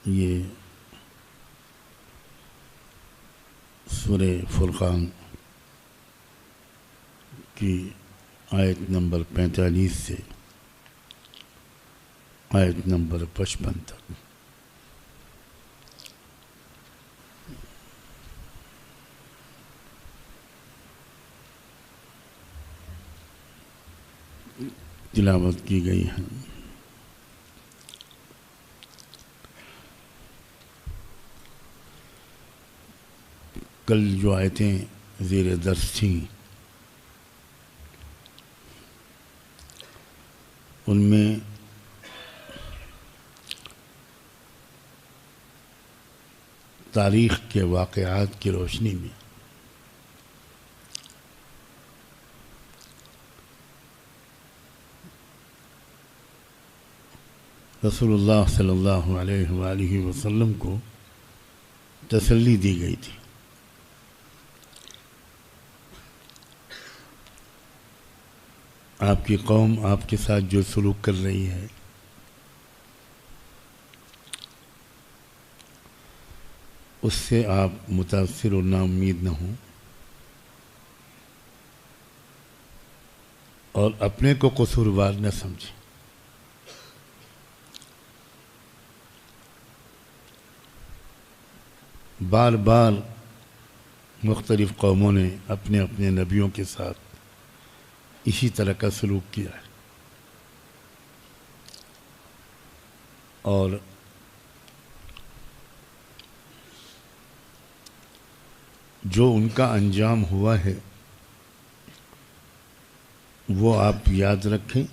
یہ سورہ فرقان کی آیت نمبر 45 سے آیت نمبر 55 تک. تلاوت کی گئی ہے. کل جو آیتیں زیر درس تھیں ان میں تاریخ کے واقعات کی روشنی میں رسول اللہ صلی اللہ علیہ وآلہ وسلم کو تسلی دی گئی تھی. آپ کی قوم آپ کے ساتھ جو سلوک کر رہی ہے اس سے آپ متاثر اور نا امید نہ ہوں اور اپنے کو قصوروار نہ سمجھیں. بار بار مختلف قوموں نے اپنے اپنے نبیوں کے ساتھ اسی طرح کا سلوک کیا ہے اور جو ان کا انجام ہوا ہے وہ آپ یاد رکھیں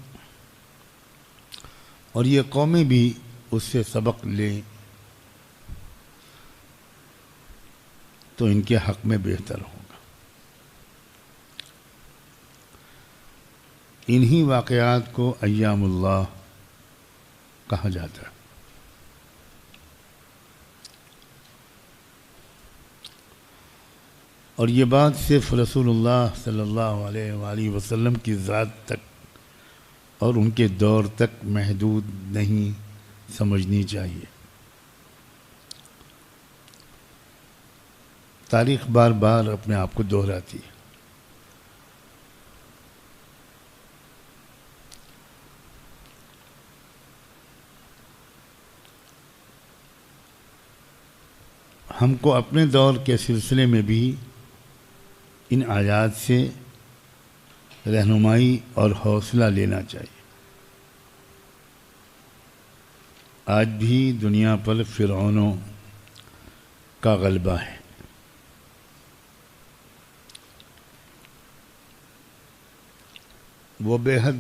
اور یہ قومیں بھی اس سے سبق لیں تو ان کے حق میں بہتر ہوگا. انہی واقعات کو ایام اللہ کہا جاتا ہے. اور یہ بات صرف رسول اللہ صلی اللہ علیہ وآلہ وسلم کی ذات تک اور ان کے دور تک محدود نہیں سمجھنی چاہیے. تاریخ بار بار اپنے آپ کو دہراتی ہے. ہم کو اپنے دور کے سلسلے میں بھی ان آیات سے رہنمائی اور حوصلہ لینا چاہیے. آج بھی دنیا پر فرعونوں کا غلبہ ہے. وہ بے حد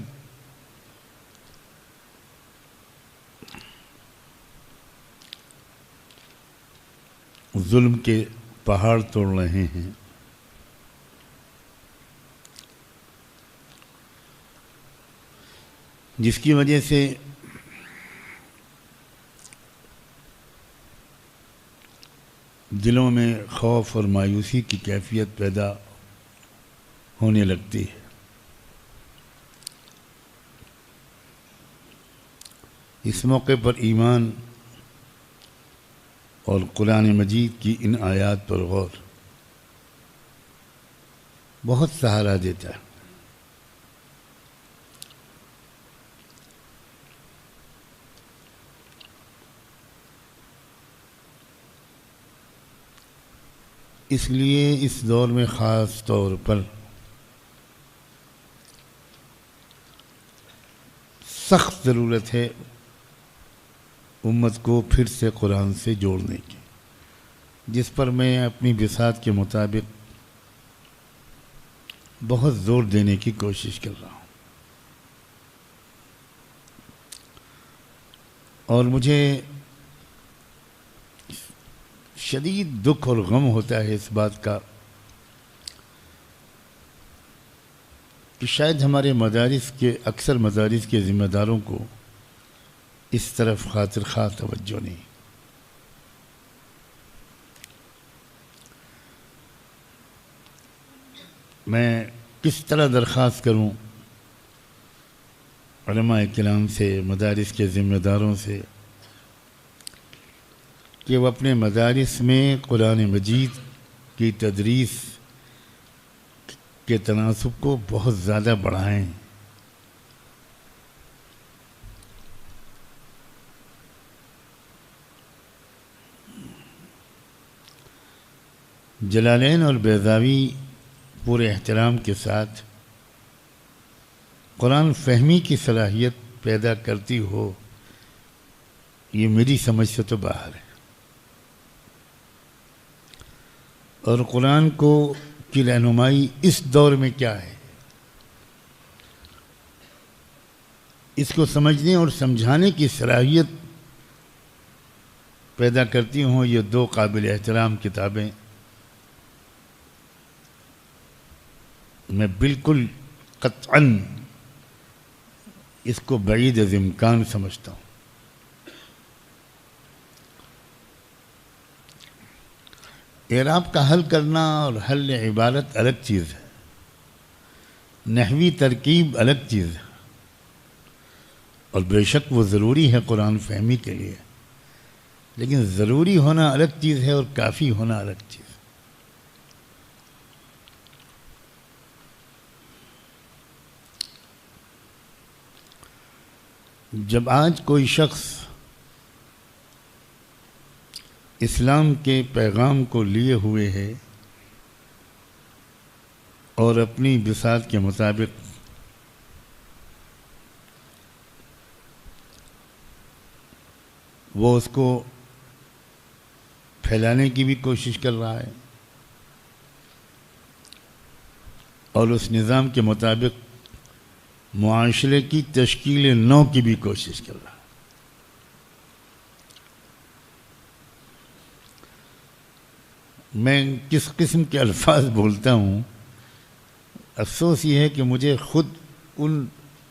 ظلم کے پہاڑ توڑ رہے ہیں. جس کی وجہ سے دلوں میں خوف اور مایوسی کی کیفیت پیدا ہونے لگتی ہے. اس موقع پر ایمان اور قرآن مجید کی ان آیات پر غور بہت سہارا دیتا ہے. اس لیے اس دور میں خاص طور پر سخت ضرورت ہے امت کو پھر سے قرآن سے جوڑنے کی، جس پر میں اپنی بساط کے مطابق بہت زور دینے کی کوشش کر رہا ہوں. اور مجھے شدید دکھ اور غم ہوتا ہے اس بات کا کہ شاید ہمارے مدارس کے اکثر مدارس کے ذمہ داروں کو اس طرف خاطر خواہ توجہ نہیں. میں کس طرح درخواست کروں علماء کرام سے، مدارس کے ذمہ داروں سے کہ وہ اپنے مدارس میں قرآن مجید کی تدریس کے تناسب کو بہت زیادہ بڑھائیں. جلالین اور بیضاوی پورے احترام کے ساتھ قرآن فہمی کی صلاحیت پیدا کرتی ہو، یہ میری سمجھ سے تو باہر ہے. اور قرآن کی رہنمائی اس دور میں کیا ہے، اس کو سمجھنے اور سمجھانے کی صلاحیت پیدا کرتی ہوں یہ دو قابل احترام کتابیں. میں بالکل قطعاً اس کو بعید از امکان سمجھتا ہوں. اعراب کا حل کرنا اور حل عبارت الگ چیز ہے، نحوی ترکیب الگ چیز ہے، اور بے شک وہ ضروری ہے قرآن فہمی کے لیے، لیکن ضروری ہونا الگ چیز ہے اور کافی ہونا الگ چیز. جب آج کوئی شخص اسلام کے پیغام کو لیے ہوئے ہے اور اپنی بساط کے مطابق وہ اس کو پھیلانے کی بھی کوشش کر رہا ہے اور اس نظام کے مطابق معاشرے کی تشکیل نو کی بھی کوشش کر رہا ہے. میں کس قسم کے الفاظ بولتا ہوں، افسوس یہ ہے کہ مجھے خود ان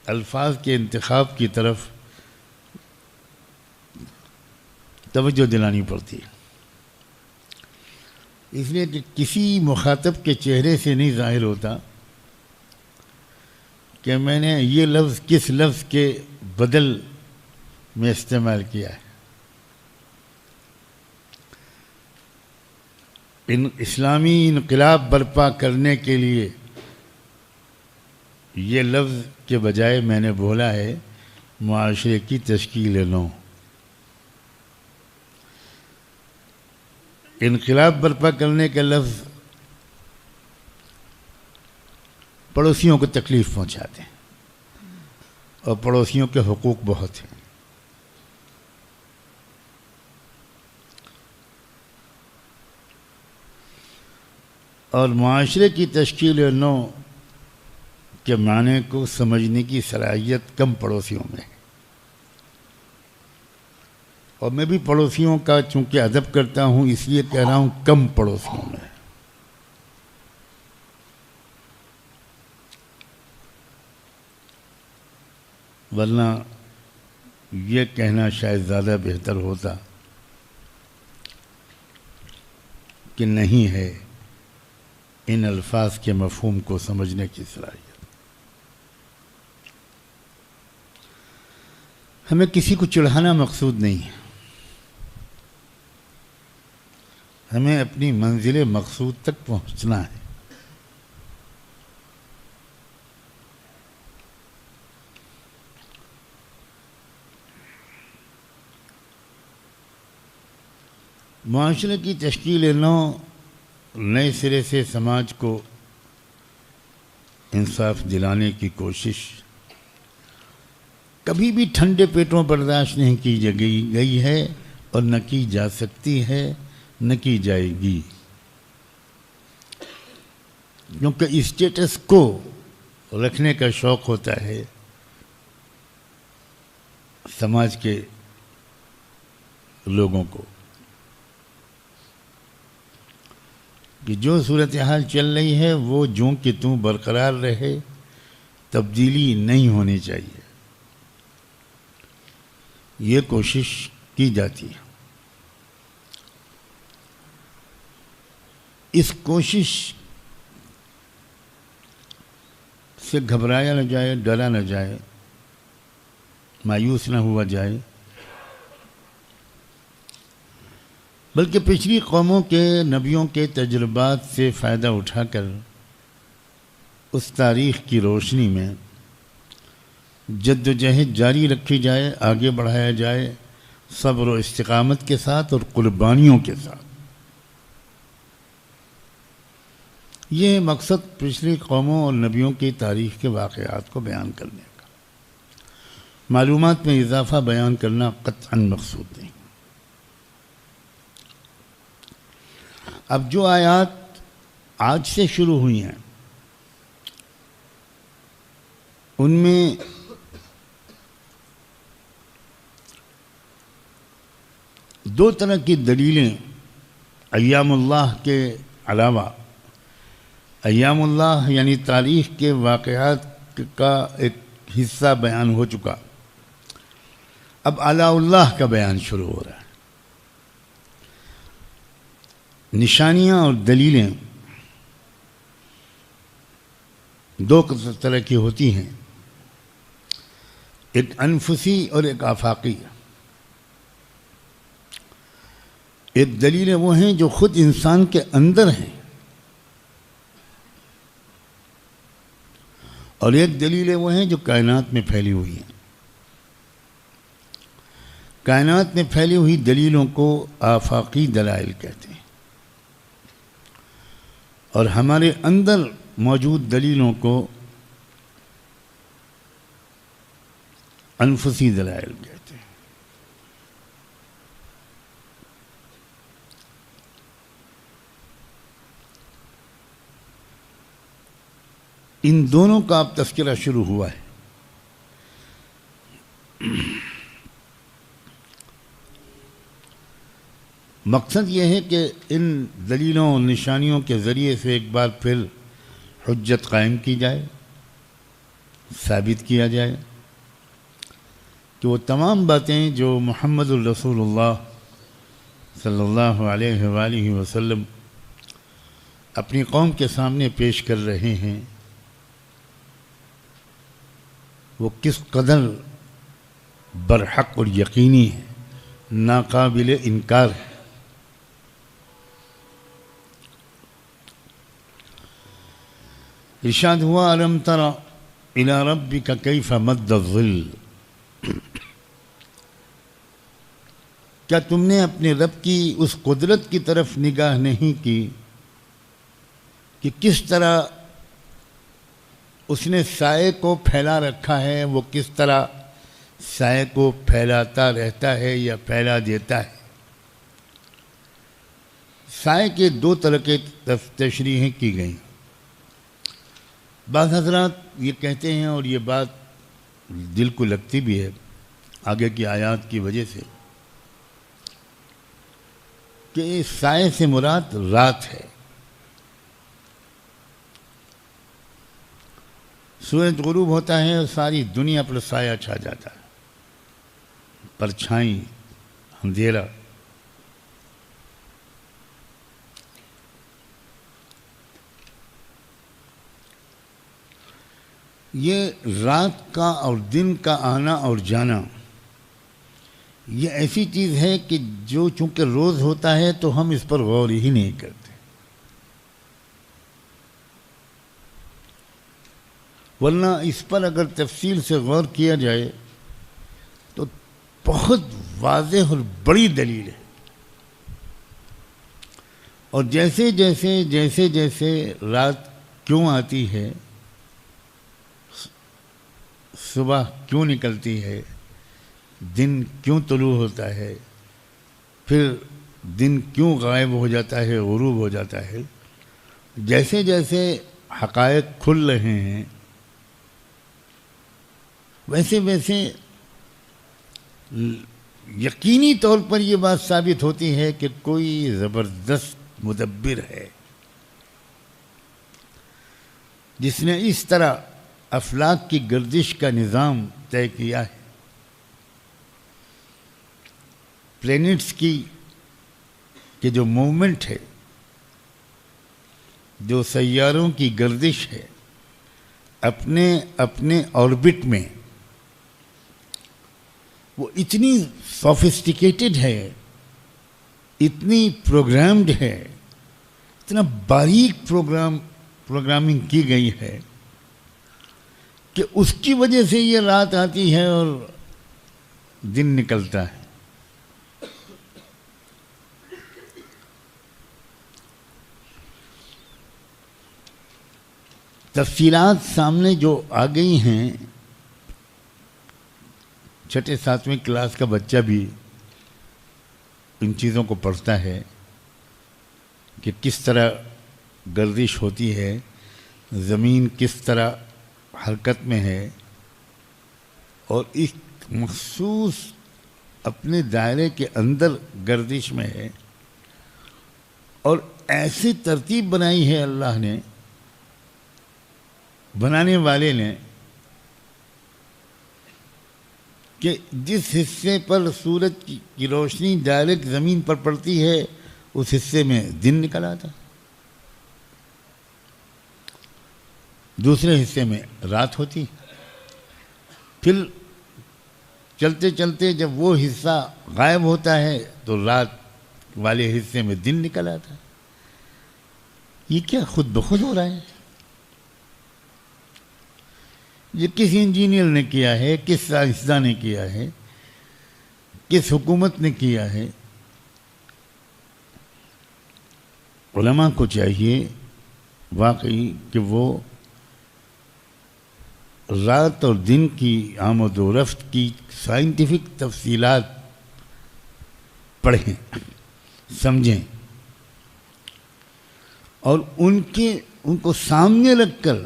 الفاظ کے انتخاب کی طرف توجہ دلانی پڑتی ہے، اس لیے کہ کسی مخاطب کے چہرے سے نہیں ظاہر ہوتا کہ میں نے یہ لفظ کس لفظ کے بدل میں استعمال کیا ہے. اسلامی انقلاب برپا کرنے کے لیے یہ لفظ کے بجائے میں نے بولا ہے معاشرے کی تشکیل نو. انقلاب برپا کرنے کا لفظ پڑوسیوں کو تکلیف پہنچاتے ہیں اور پڑوسیوں کے حقوق بہت ہیں. اور معاشرے کی تشکیل نو کے معنی کو سمجھنے کی صلاحیت کم پڑوسیوں میں ہے. اور میں بھی پڑوسیوں کا چونکہ ادب کرتا ہوں اس لیے کہہ رہا ہوں کم پڑوسیوں میں. ورنہ یہ کہنا شاید زیادہ بہتر ہوتا کہ نہیں ہے ان الفاظ کے مفہوم کو سمجھنے کی صلاحیت. ہمیں کسی کو چڑھانا مقصود نہیں ہے، ہمیں اپنی منزل مقصود تک پہنچنا ہے. معاشرے کی تشکیل نو نئے سرے سے سماج کو انصاف دلانے کی کوشش کبھی بھی ٹھنڈے پیٹوں برداشت نہیں کی گئی ہے اور نہ کی جا سکتی ہے نہ کی جائے گی، کیونکہ اسٹیٹس کو رکھنے کا شوق ہوتا ہے سماج کے لوگوں کو کہ جو صورتحال چل رہی ہے وہ جوں کہ توں برقرار رہے، تبدیلی نہیں ہونی چاہیے، یہ کوشش کی جاتی ہے. اس کوشش سے گھبرایا نہ جائے، ڈرا نہ جائے، مایوس نہ ہوا جائے. بلکہ پچھلی قوموں کے نبیوں کے تجربات سے فائدہ اٹھا کر اس تاریخ کی روشنی میں جد و جہد جاری رکھی جائے، آگے بڑھایا جائے، صبر و استقامت کے ساتھ اور قربانیوں کے ساتھ۔ یہ مقصد پچھلی قوموں اور نبیوں کی تاریخ کے واقعات کو بیان کرنے کا، معلومات میں اضافہ بیان کرنا قطعاً مقصود نہیں۔ اب جو آیات آج سے شروع ہوئی ہیں ان میں دو طرح کی دلیلیں ایام اللہ کے علاوہ، ایام اللہ یعنی تاریخ کے واقعات کا ایک حصہ بیان ہو چکا، اب آلاء اللہ کا بیان شروع ہو رہا ہے۔ نشانیاں اور دلیلیں دو طرح کی ہوتی ہیں، ایک انفسی اور ایک آفاقی۔ ایک دلیلیں وہ ہیں جو خود انسان کے اندر ہیں، اور ایک دلیلیں وہ ہیں جو کائنات میں پھیلی ہوئی ہیں۔ کائنات میں پھیلی ہوئی دلیلوں کو آفاقی دلائل کہتے ہیں، اور ہمارے اندر موجود دلیلوں کو انفسی دلائل کہتے ہیں۔ ان دونوں کا اب تذکرہ شروع ہوا ہے۔ مقصد یہ ہے کہ ان دلیلوں اور نشانیوں کے ذریعے سے ایک بار پھر حجت قائم کی جائے، ثابت کیا جائے کہ وہ تمام باتیں جو محمد الرسول اللہ صلی اللہ علیہ وآلہ وسلم اپنی قوم کے سامنے پیش کر رہے ہیں وہ کس قدر برحق اور یقینی ہے، ناقابل انکار ہے۔ ارشاد ہوا الم تر الی ربک کیف مد الظل، کیا تم نے اپنے رب کی اس قدرت کی طرف نگاہ نہیں کی کہ کس طرح اس نے سائے کو پھیلا رکھا ہے، وہ کس طرح سائے کو پھیلاتا رہتا ہے یا پھیلا دیتا ہے۔ سائے کے دو طرح کے تشریحیں کی گئیں۔ بعض حضرات یہ کہتے ہیں، اور یہ بات دل کو لگتی بھی ہے آگے کی آیات کی وجہ سے، کہ اس سائے سے مراد رات ہے۔ سورج غروب ہوتا ہے اور ساری دنیا پر سایہ چھا جاتا ہے، پرچھائی، اندھیرا۔ یہ رات کا اور دن کا آنا اور جانا یہ ایسی چیز ہے کہ جو چونکہ روز ہوتا ہے تو ہم اس پر غور ہی نہیں کرتے، ورنہ اس پر اگر تفصیل سے غور کیا جائے تو بہت واضح اور بڑی دلیل ہے۔ اور جیسے جیسے رات کیوں آتی ہے، صبح کیوں نکلتی ہے، دن کیوں طلوع ہوتا ہے، پھر دن کیوں غائب ہو جاتا ہے، غروب ہو جاتا ہے، جیسے جیسے حقائق کھل رہے ہیں ویسے ویسے یقینی طور پر یہ بات ثابت ہوتی ہے کہ کوئی زبردست مدبر ہے جس نے اس طرح افلاک کی گردش کا نظام طے کیا ہے، پلینٹس کی کہ جو موومنٹ ہے، جو سیاروں کی گردش ہے اپنے اپنے آربٹ میں، وہ اتنی سوفسٹیکیٹڈ ہے اتنی پروگرامڈ ہے، اتنا باریک پروگرامنگ کی گئی ہے کہ اس کی وجہ سے یہ رات آتی ہے اور دن نکلتا ہے۔ تفصیلات سامنے جو آ گئی ہیں، چھٹے ساتویں کلاس کا بچہ بھی ان چیزوں کو پڑھتا ہے کہ کس طرح گردش ہوتی ہے، زمین کس طرح حرکت میں ہے، اور ایک مخصوص اپنے دائرے کے اندر گردش میں ہے، اور ایسی ترتیب بنائی ہے اللہ نے، بنانے والے نے، کہ جس حصے پر سورج کی روشنی ڈائریکٹ زمین پر پڑتی ہے اس حصے میں دن نکل آتا، دوسرے حصے میں رات ہوتی، پھر چلتے چلتے جب وہ حصہ غائب ہوتا ہے تو رات والے حصے میں دن نکل آتا ہے۔ یہ کیا خود بخود ہو رہا ہے؟ یہ کس انجینئر نے کیا ہے، کس سائنسداں نے کیا ہے، کس حکومت نے کیا ہے؟ علماء کو چاہیے واقعی کہ وہ رات اور دن کی آمد و رفت کی سائنٹیفک تفصیلات پڑھیں، سمجھیں، اور ان کو سامنے رکھ کر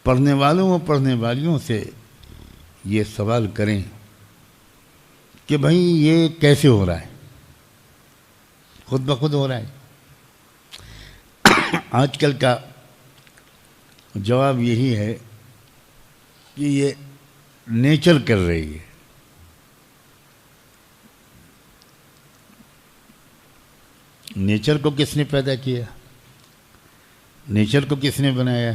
پڑھنے والوں اور پڑھنے والیوں سے یہ سوال کریں کہ بھائی یہ کیسے ہو رہا ہے؟ خود بخود ہو رہا ہے؟ آج کل کا جواب یہی ہے کہ یہ نیچر کر رہی ہے۔ نیچر کو کس نے پیدا کیا؟ نیچر کو کس نے بنایا؟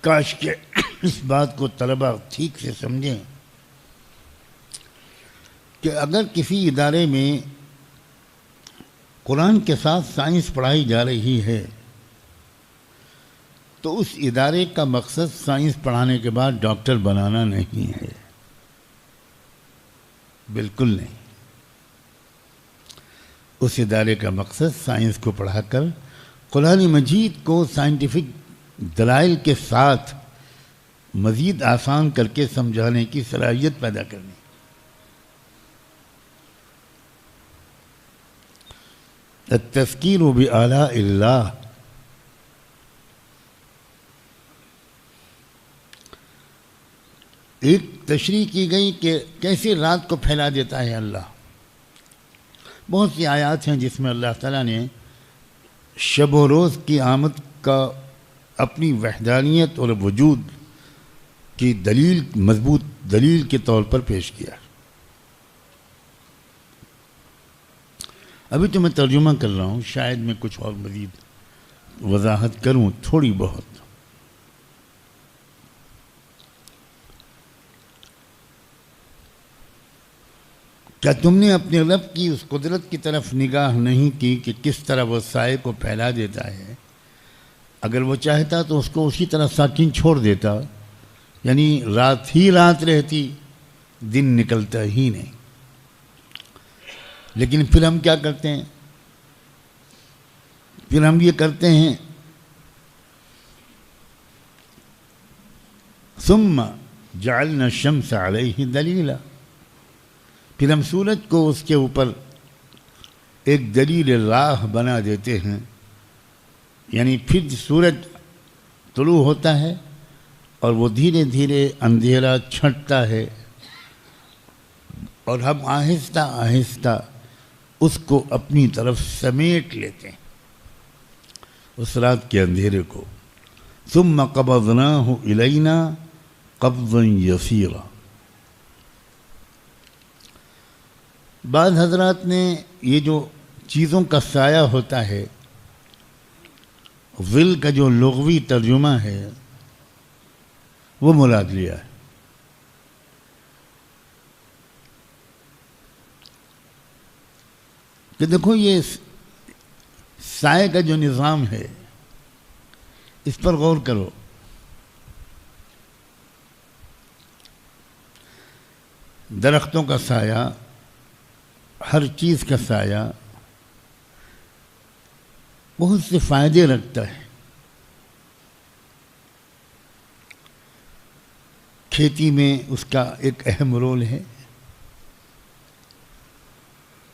کاش کہ اس بات کو طلبہ ٹھیک سے سمجھیں کہ اگر کسی ادارے میں قرآن کے ساتھ سائنس پڑھائی جا رہی ہے تو اس ادارے کا مقصد سائنس پڑھانے کے بعد ڈاکٹر بنانا نہیں ہے، بالکل نہیں۔ اس ادارے کا مقصد سائنس کو پڑھا کر قرآن مجید کو سائنٹیفک دلائل کے ساتھ مزید آسان کر کے سمجھانے کی صلاحیت پیدا کرنی۔ التذکیر بآلاء اللہ، ایک تشریح کی گئی کہ کیسے رات کو پھیلا دیتا ہے اللہ۔ بہت سی آیات ہیں جس میں اللہ تعالیٰ نے شب و روز کی آمد کا اپنی وحدانیت اور وجود کی دلیل، مضبوط دلیل کے طور پر پیش کیا۔ ابھی تو میں ترجمہ کر رہا ہوں، شاید میں کچھ اور مزید وضاحت کروں تھوڑی بہت۔ کیا تم نے اپنے رب کی اس قدرت کی طرف نگاہ نہیں کی کہ کس طرح وہ سائے کو پھیلا دیتا ہے؟ اگر وہ چاہتا تو اس کو اسی طرح ساکن چھوڑ دیتا، یعنی رات ہی رات رہتی، دن نکلتا ہی نہیں۔ لیکن پھر ہم کیا کرتے ہیں؟ پھر ہم یہ کرتے ہیں ثم جعلنا الشمس علیہ دلیلا، پھر ہم سورج کو اس کے اوپر ایک دلیل راہ بنا دیتے ہیں، یعنی پھر سورج طلوع ہوتا ہے اور وہ دھیرے دھیرے اندھیرا چھنٹتا ہے، اور ہم آہستہ آہستہ اس کو اپنی طرف سمیٹ لیتے ہیں، اس رات کے اندھیرے کو۔ ثم قبضناہ الینا قبضا یسیرا۔ بعض حضرات نے یہ جو چیزوں کا سایہ ہوتا ہے، ظل کا جو لغوی ترجمہ ہے وہ مراد لیا ہے. کہ دیکھو یہ سائے کا جو نظام ہے اس پر غور کرو. درختوں کا سایہ، ہر چیز کا سایہ بہت سے فائدے رکھتا ہے. کھیتی میں اس کا ایک اہم رول ہے،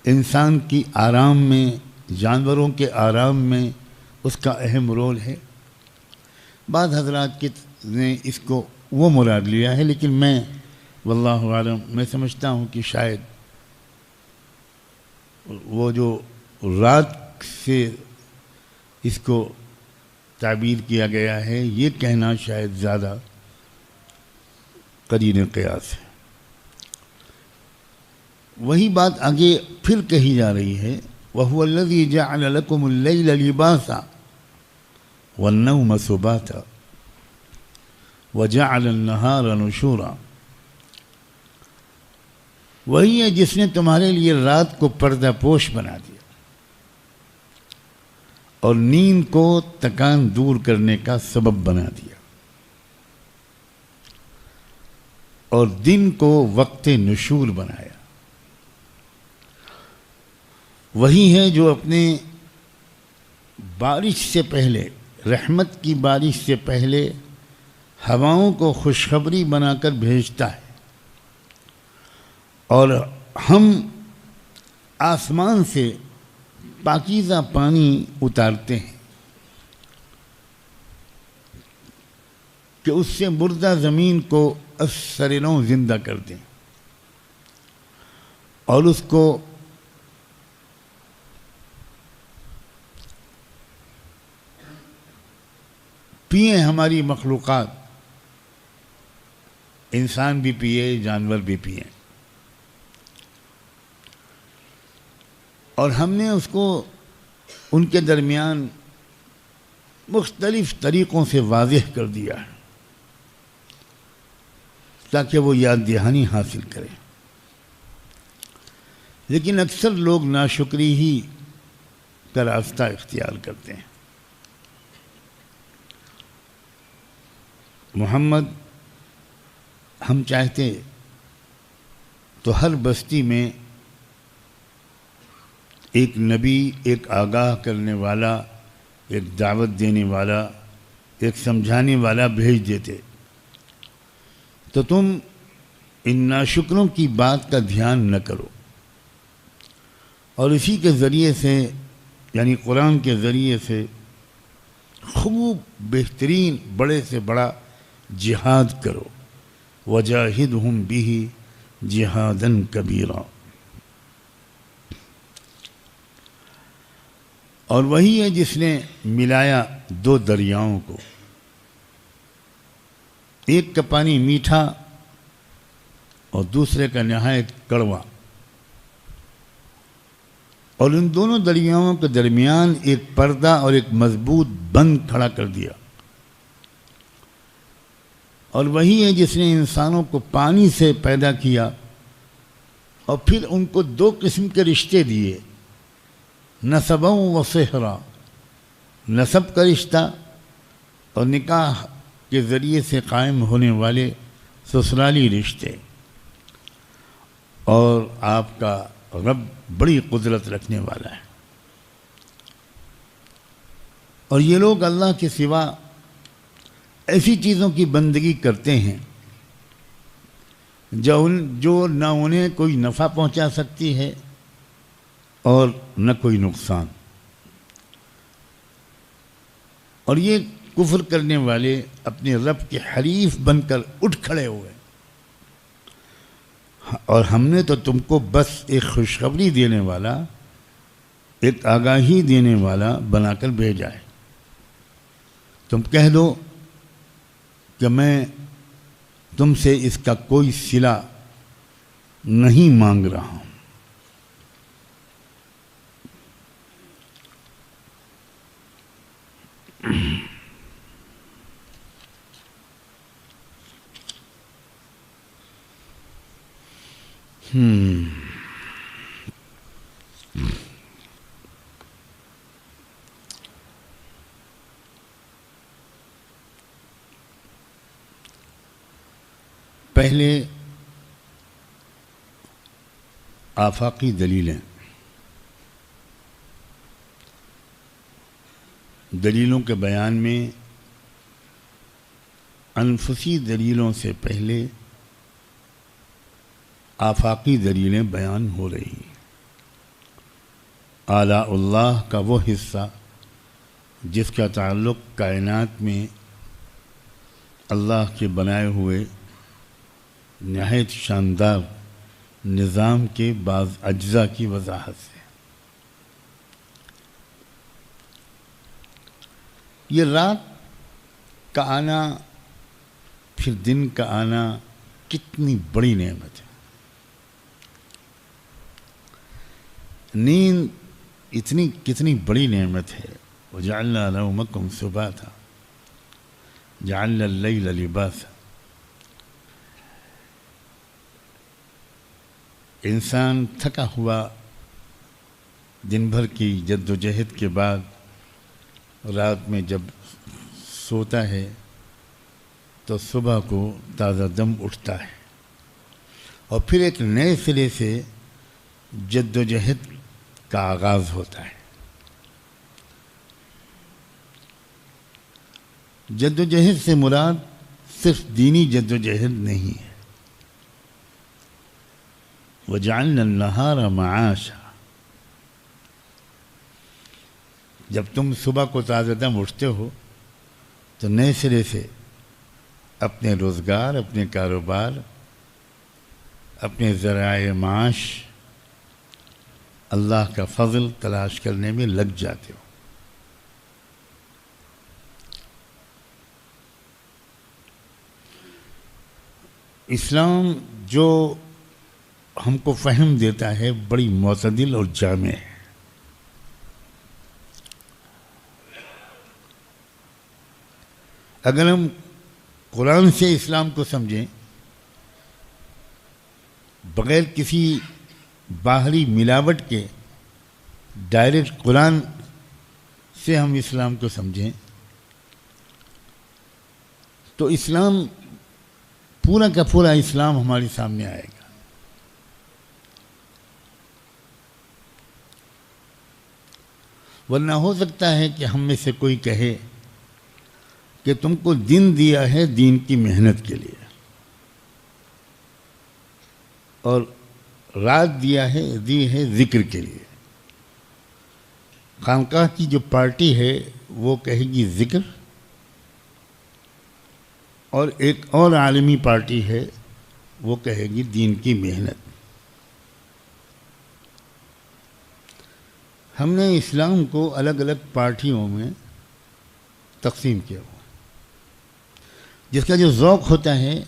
انسان کی آرام میں، جانوروں کے آرام میں اس کا اہم رول ہے. بعض حضرات نے اس کو وہ مراد لیا ہے، لیکن میں واللہ عالم میں سمجھتا ہوں کہ شاید وہ جو رات سے اس کو تعبیر کیا گیا ہے یہ کہنا شاید زیادہ قرین قیاس ہے. وہی بات آگے پھر کہی جا رہی ہے، وَهُوَ الَّذِي جَعَلَ لَكُمُ اللَّيْلَ لِبَاسًا وَالنَّوْمَ سُبَاتًا وَجَعَلَ النَّهَارَ نُشُورًا. وہی ہے جس نے تمہارے لیے رات کو پردہ پوش بنا دیا اور نیند کو تکان دور کرنے کا سبب بنا دیا، اور دن کو وقت نشور بنایا. وہی ہے جو اپنے بارش سے پہلے، رحمت کی بارش سے پہلے ہواؤں کو خوشخبری بنا کر بھیجتا ہے، اور ہم آسمان سے پاکیزہ پانی اتارتے ہیں کہ اس سے مردہ زمین کو از سر نو زندہ کر دیں اور اس کو پئیں ہماری مخلوقات، انسان بھی پیے، جانور بھی پئیں. اور ہم نے اس کو ان کے درمیان مختلف طریقوں سے واضح کر دیا ہے تاکہ وہ یاد دہانی حاصل کریں. لیکن اکثر لوگ ناشکری ہی کا راستہ اختیار کرتے ہیں. محمد ہم چاہتے تو ہر بستی میں ایک نبی، ایک آگاہ کرنے والا، ایک دعوت دینے والا، ایک سمجھانے والا بھیج دیتے، تو تم ان ناشکروں کی بات کا دھیان نہ کرو، اور اسی کے ذریعے سے یعنی قرآن کے ذریعے سے خوب بہترین بڑے سے بڑا جہاد کرو. وَجَاهِدْهُمْ بِهِ جِهَادًا كَبِيرًا. اور وہی ہے جس نے ملایا دو دریاؤں کو، ایک کا پانی میٹھا اور دوسرے کا نہایت کڑوا، اور ان دونوں دریاؤں کے درمیان ایک پردہ اور ایک مضبوط بند کھڑا کر دیا. اور وہی ہے جس نے انسانوں کو پانی سے پیدا کیا اور پھر ان کو دو قسم کے رشتے دیے، نسباً و صہرا، نسب کا رشتہ اور نکاح کے ذریعے سے قائم ہونے والے سسرالی رشتے. اور آپ کا رب بڑی قدرت رکھنے والا ہے، اور یہ لوگ اللہ کے سوا ایسی چیزوں کی بندگی کرتے ہیں جو نہ انہیں کوئی نفع پہنچا سکتی ہے اور نہ کوئی نقصان. اور یہ کفر کرنے والے اپنے رب کے حریف بن کر اٹھ کھڑے ہوئے، اور ہم نے تو تم کو بس ایک خوشخبری دینے والا، ایک آگاہی دینے والا بنا کر بھیجا ہے. تم کہہ دو کہ میں تم سے اس کا کوئی صلہ نہیں مانگ رہا ہوں. پہلے آفاقی دلیلیں، دلیلوں کے بیان میں انفسی دلیلوں سے پہلے آفاقی دلیلیں بیان ہو رہی ہیں۔ اعلیٰ اللہ کا وہ حصہ جس کا تعلق کائنات میں اللہ کے بنائے ہوئے نہایت شاندار نظام کے بعض اجزاء کی وضاحت سے۔ یہ رات کا آنا پھر دن کا آنا کتنی بڑی نعمت ہے۔ نیند کتنی بڑی نعمت ہے۔ وَجَعَلْنَا نَوْمَكُمْ سُبَاتًا جَعَلْنَا اللَّيْلَ لِبَاسًا۔ انسان تھکا ہوا دن بھر کی جد و جہد کے بعد رات میں جب سوتا ہے تو صبح کو تازہ دم اٹھتا ہے اور پھر ایک نئے سرے سے جد و جہد کا آغاز ہوتا ہے۔ جد و جہد سے مراد صرف دینی جد و جہد نہیں ہے۔ وَجَعَلْنَا النَّهَارَ مَعَاشًا، جب تم صبح کو تازہ دم اٹھتے ہو تو نئے سرے سے اپنے روزگار، اپنے کاروبار، اپنے ذرائع معاش، اللہ کا فضل تلاش کرنے میں لگ جاتے ہو۔ اسلام جو ہم کو فہم دیتا ہے بڑی معتدل اور جامع ہے۔ اگر ہم قرآن سے اسلام کو سمجھیں، بغیر کسی باہری ملاوٹ کے ڈائریکٹ قرآن سے ہم اسلام کو سمجھیں تو اسلام پورا کا پورا اسلام ہمارے سامنے آئے گا۔ ورنہ ہو سکتا ہے کہ ہم میں سے کوئی کہے کہ تم کو دن دیا ہے دین کی محنت کے لیے اور رات دی ہے ذکر کے لیے۔ خانقاہ کی جو پارٹی ہے وہ کہے گی ذکر، اور ایک اور عالمی پارٹی ہے وہ کہے گی دین کی محنت۔ ہم نے اسلام کو الگ الگ پارٹیوں میں تقسیم کیا ہوا، جس کا جو ذوق ہوتا ہے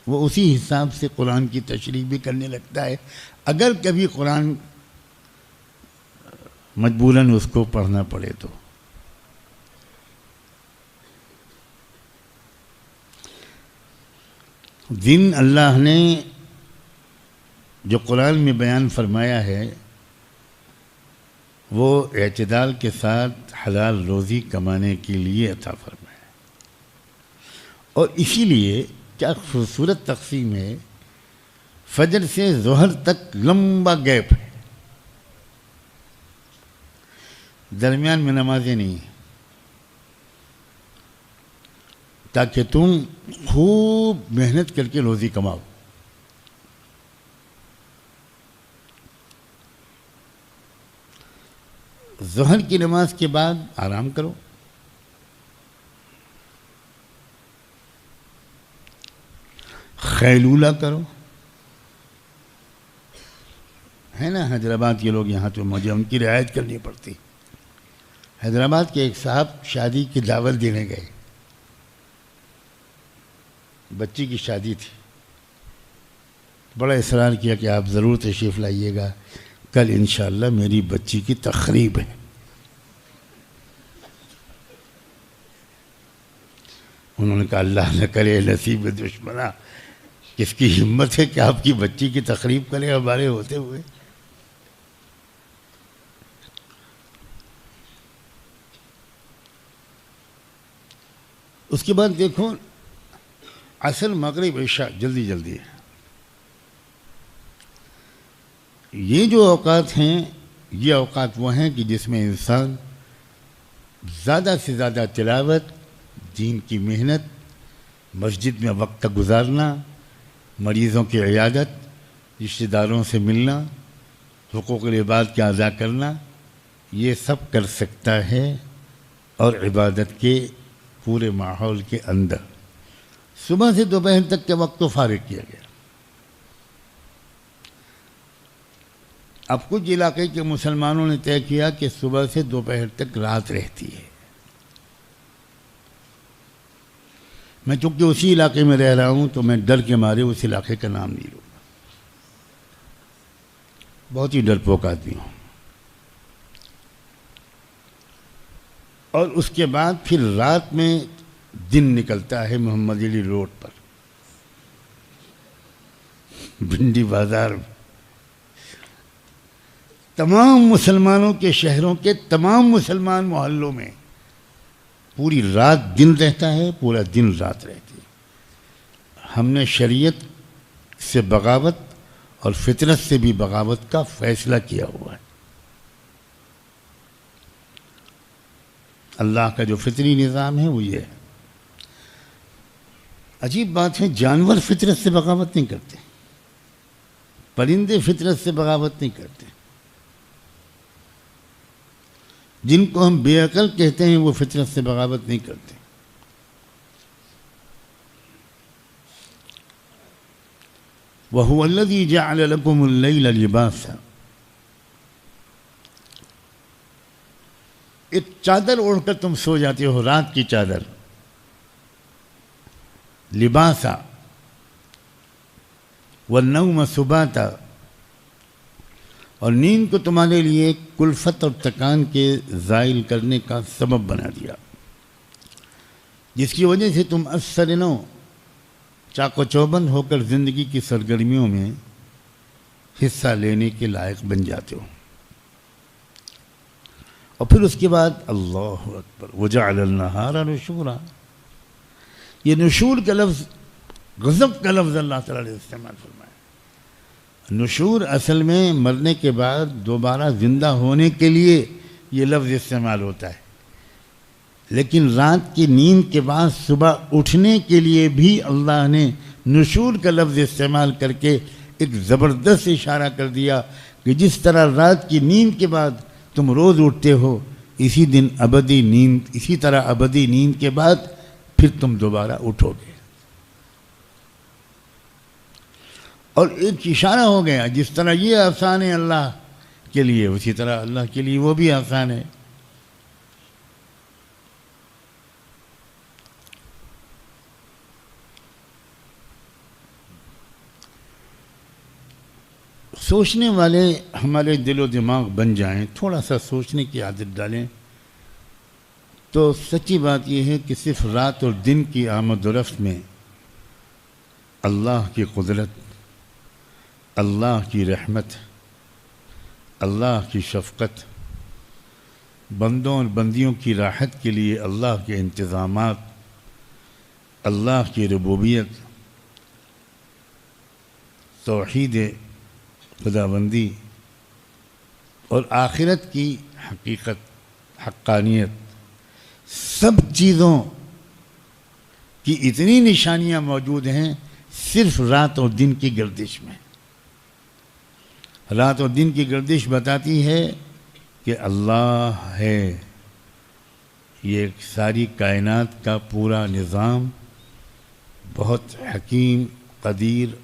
وہ اسی حساب سے قرآن کی تشریح بھی کرنے لگتا ہے، اگر کبھی قرآن مجبوراً اس کو پڑھنا پڑے تو۔ دن اللہ نے جو قرآن میں بیان فرمایا ہے وہ اعتدال کے ساتھ حلال روزی کمانے کے لیے عطا فرمایا، اور اسی لیے کیا خوبصورت تقسیم ہے۔ فجر سے ظہر تک لمبا گیپ ہے، درمیان میں نمازیں نہیں ہیں، تاکہ تم خوب محنت کر کے روزی کماؤ۔ ظہر کی نماز کے بعد آرام کرو، خیلولہ کرو۔ ہے نا حیدرآباد کے لوگ یہاں تو مجھے ان کی رعایت کرنی پڑتی۔ حیدرآباد کے ایک صاحب شادی کی دعوت دینے گئے، بچی کی شادی تھی، بڑا اصرار کیا کہ آپ ضرور تشریف لائیے گا، کل انشاءاللہ میری بچی کی تقریب ہے۔ انہوں نے کہا اللہ نہ کرے نصیب دشمنا، کس کی ہمت ہے کہ آپ کی بچی کی تقریب کرے ہمارے ہوتے ہوئے؟ اس کے بعد دیکھو عصر مغرب عشاء جلدی جلدی ہے. یہ جو اوقات ہیں یہ اوقات وہ ہیں کہ جس میں انسان زیادہ سے زیادہ تلاوت، دین کی محنت، مسجد میں وقت گزارنا، مریضوں کی عیادت، رشتہ داروں سے ملنا، حقوق العباد کا ادا کرنا، یہ سب کر سکتا ہے. اور عبادت کے پورے ماحول کے اندر صبح سے دوپہر تک کے وقت کو فارغ کیا گیا. اب کچھ علاقے کے مسلمانوں نے طے کیا کہ صبح سے دوپہر تک رات رہتی ہے. میں چونکہ اسی علاقے میں رہ رہا ہوں تو میں ڈر کے مارے اس علاقے کا نام نہیں لوں گا. بہت ہی ڈرپوک آدمی ہوں. اور اس کے بعد پھر رات میں دن نکلتا ہے محمد علی روڈ پر، بھنڈی بازار میں. تمام مسلمانوں کے شہروں کے تمام مسلمان محلوں میں پوری رات دن رہتا ہے، پورا دن رات رہتی ہے. ہم نے شریعت سے بغاوت اور فطرت سے بھی بغاوت کا فیصلہ کیا ہوا ہے. اللہ کا جو فطری نظام ہے وہ یہ ہے. عجیب بات ہے، جانور فطرت سے بغاوت نہیں کرتے، پرندے فطرت سے بغاوت نہیں کرتے. جن کو ہم بے عقل کہتے ہیں وہ فطرت سے بغاوت نہیں کرتے. وَهُوَ الَّذِي جَعَلَ لَكُمُ اللَّيْلَ لِبَاسًا. ایک چادر اوڑھ کر تم سو جاتے ہو، رات کی چادر، لباسا. وَالنَّوْمَ سُبَاتًا، اور نیند کو تمہارے لیے کلفت اور تکان کے زائل کرنے کا سبب بنا دیا، جس کی وجہ سے تم اثر نو چاق و چوبند ہو کر زندگی کی سرگرمیوں میں حصہ لینے کے لائق بن جاتے ہو. اور پھر اس کے بعد اللہ اکبر وجعل النہار نشورا. یہ نشور کا لفظ غضب کا لفظ اللہ تعالیٰ نے استعمال فرمایا. نشور اصل میں مرنے کے بعد دوبارہ زندہ ہونے کے لیے یہ لفظ استعمال ہوتا ہے، لیکن رات کی نیند کے بعد صبح اٹھنے کے لیے بھی اللہ نے نشور کا لفظ استعمال کر کے ایک زبردست اشارہ کر دیا کہ جس طرح رات کی نیند کے بعد تم روز اٹھتے ہو، اسی دن ابدی نیند، اسی طرح ابدی نیند کے بعد پھر تم دوبارہ اٹھو گے. اور ایک اشارہ ہو گیا، جس طرح یہ آسان ہے اللہ کے لیے، اسی طرح اللہ کے لیے وہ بھی آسان ہے. سوچنے والے ہمارے دل و دماغ بن جائیں، تھوڑا سا سوچنے کی عادت ڈالیں، تو سچی بات یہ ہے کہ صرف رات اور دن کی آمد و رفت میں اللہ کی قدرت، اللہ کی رحمت، اللہ کی شفقت، بندوں اور بندیوں کی راحت کے لیے اللہ کے انتظامات، اللہ کی ربوبیت، توحید خداوندی اور آخرت کی حقیقت، حقانیت، سب چیزوں کی اتنی نشانیاں موجود ہیں صرف رات اور دن کی گردش میں. رات اور دن کی گردش بتاتی ہے کہ اللہ ہے. یہ ساری کائنات کا پورا نظام بہت حکیم، قدیر،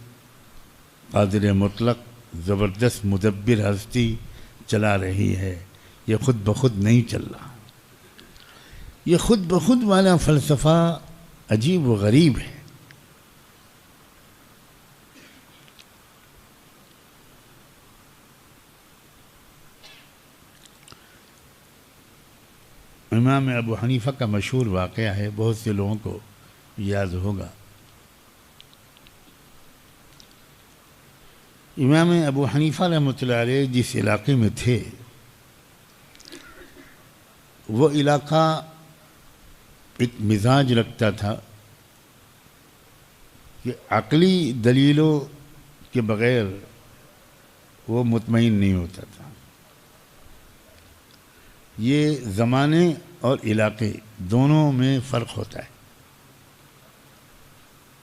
قادر مطلق، زبردست مدبر ہستی چلا رہی ہے. یہ خود بخود نہیں چل رہا. یہ خود بخود والا فلسفہ عجیب و غریب ہے. امام ابو حنیفہ کا مشہور واقعہ ہے، بہت سے لوگوں کو یاد ہوگا. امام ابو حنیفہ رحمۃ اللہ علیہ جس علاقے میں تھے وہ علاقہ ایک مزاج رکھتا تھا کہ عقلی دلیلوں کے بغیر وہ مطمئن نہیں ہوتا تھا. یہ زمانے اور علاقے دونوں میں فرق ہوتا ہے.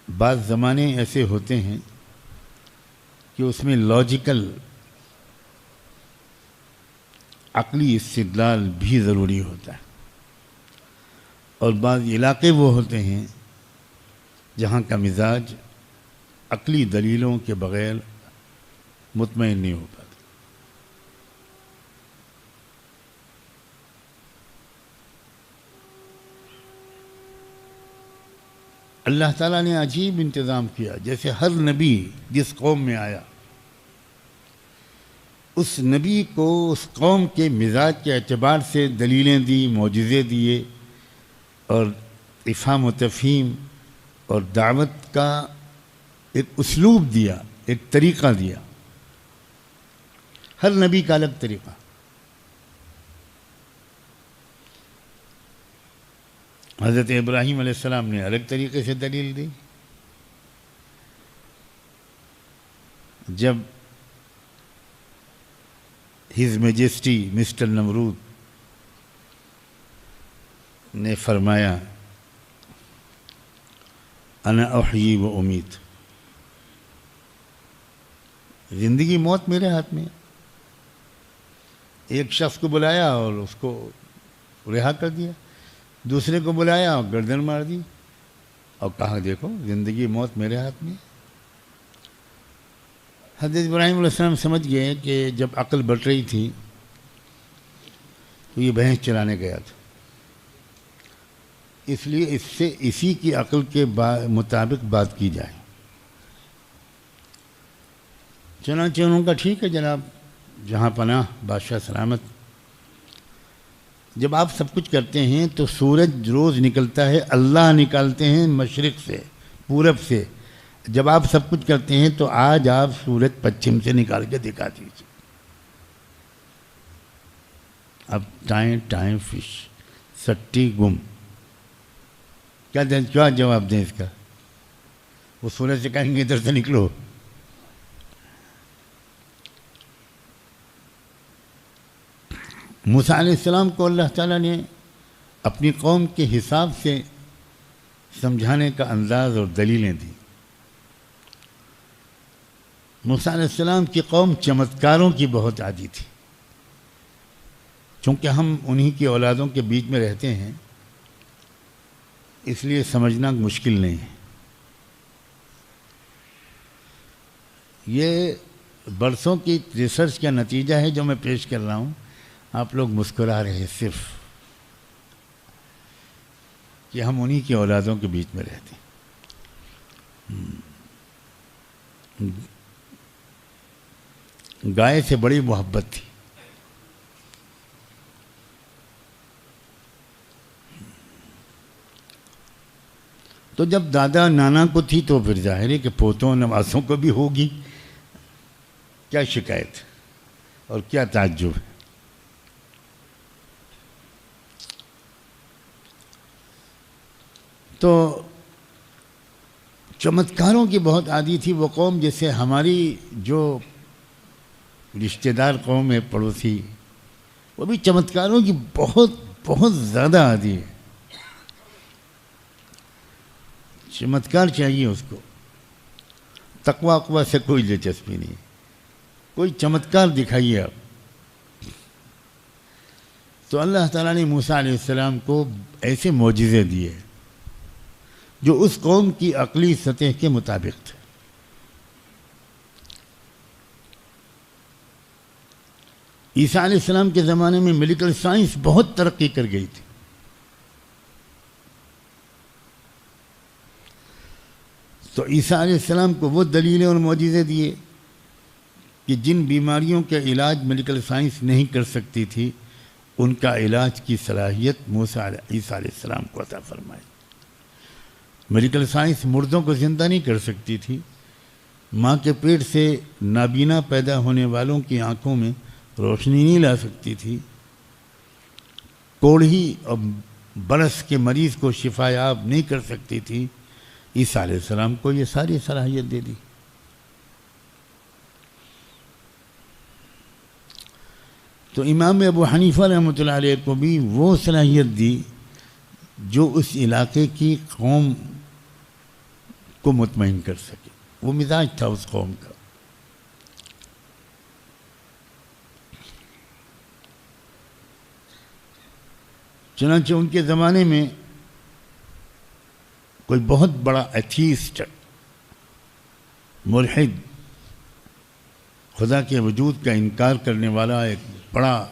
بعض زمانے ایسے ہوتے ہیں کہ اس میں لاجیکل عقلی استدلال بھی ضروری ہوتا ہے، اور بعض علاقے وہ ہوتے ہیں جہاں کا مزاج عقلی دلیلوں کے بغیر مطمئن نہیں ہو پاتا. اللہ تعالیٰ نے عجیب انتظام کیا. جیسے ہر نبی جس قوم میں آیا اس نبی کو اس قوم کے مزاج کے اعتبار سے دلیلیں دی، معجزے دیے، اور افہام و تفہیم اور دعوت کا ایک اسلوب دیا، ایک طریقہ دیا. ہر نبی کا الگ طریقہ. حضرت ابراہیم علیہ السلام نے الگ طریقے سے دلیل دی. جب ہز میجسٹی مسٹر نمرود نے فرمایا انا احیی و امیت، زندگی موت میرے ہاتھ میں. ایک شخص کو بلایا اور اس کو رہا کر دیا، دوسرے کو بلایا اور گردن مار دی، اور کہا دیکھو زندگی موت میرے ہاتھ میں. حضرت ابراہیم علیہ السلام سمجھ گئے کہ جب عقل بٹ رہی تھی تو یہ بھینس چلانے گیا تھا، اس لیے اس سے اسی کی عقل کے مطابق بات کی جائے. چنانچہ انہوں کا ٹھیک ہے جناب، جہاں پناہ بادشاہ سلامت. جب آپ سب کچھ کرتے ہیں تو سورج روز نکلتا ہے، اللہ نکالتے ہیں مشرق سے، پورب سے. جب آپ سب کچھ کرتے ہیں تو آج آپ سورج پچھم سے نکال کے دکھا دیجیے. اب ٹائم فش سٹی گم، کیا جواب دیں اس کا؟ وہ سورج سے کہیں گے ادھر سے نکلو. موسیٰ علیہ السلام کو اللہ تعالیٰ نے اپنی قوم کے حساب سے سمجھانے کا انداز اور دلیلیں دی. موسیٰ علیہ السلام کی قوم چمتکاروں کی بہت عادی تھی. چونکہ ہم انہی کی اولادوں کے بیچ میں رہتے ہیں اس لیے سمجھنا مشکل نہیں ہے. یہ برسوں کی ریسرچ کا نتیجہ ہے جو میں پیش کر رہا ہوں. آپ لوگ مسکرا رہے ہیں صرف کہ ہم انہی کی اولادوں کے بیچ میں رہتے ہیں. گائے سے بڑی محبت تھی. تو جب دادا نانا کو تھی تو پھر ظاہر ہے کہ پوتوں نواسوں کو بھی ہوگی. کیا شکایت اور کیا تعجب ہے. تو چمتکاروں کی بہت عادی تھی وہ قوم. جیسے ہماری جو رشتہ دار قوم ہے پڑوسی، وہ بھی چمتکاروں کی بہت بہت زیادہ عادی ہے. چمتکار چاہیے اس کو، تقوی اقوی سے کوئی دلچسپی نہیں. کوئی چمتکار دکھائیے آپ. تو اللہ تعالیٰ نے موسیٰ علیہ السلام کو ایسے معجزے دیے جو اس قوم کی عقلی سطح کے مطابق تھے. عیسیٰ علیہ السلام کے زمانے میں میڈیکل سائنس بہت ترقی کر گئی تھی. تو عیسیٰ علیہ السلام کو وہ دلیلیں اور معجزے دیے کہ جن بیماریوں کا علاج میڈیکل سائنس نہیں کر سکتی تھی ان کا علاج کی صلاحیت عیسیٰ علیہ السلام کو عطا فرمائی. میڈیکل سائنس مردوں کو زندہ نہیں کر سکتی تھی ماں کے پیٹ سے نابینا پیدا ہونے والوں کی آنکھوں میں روشنی نہیں لا سکتی تھی، کوڑھی اور برس کے مریض کو شفا یاب نہیں کر سکتی تھی، عیسیٰ علیہ السلام کو یہ ساری صلاحیت دے دی۔ تو امام ابو حنیفہ رحمۃ اللہ علیہ کو بھی وہ صلاحیت دی جو اس علاقے کی قوم کو مطمئن کر سکے، وہ مزاج تھا اس قوم کا۔ چنانچہ ان کے زمانے میں کوئی بہت بڑا ایتھیسٹ، ملحد، خدا کے وجود کا انکار کرنے والا ایک بڑا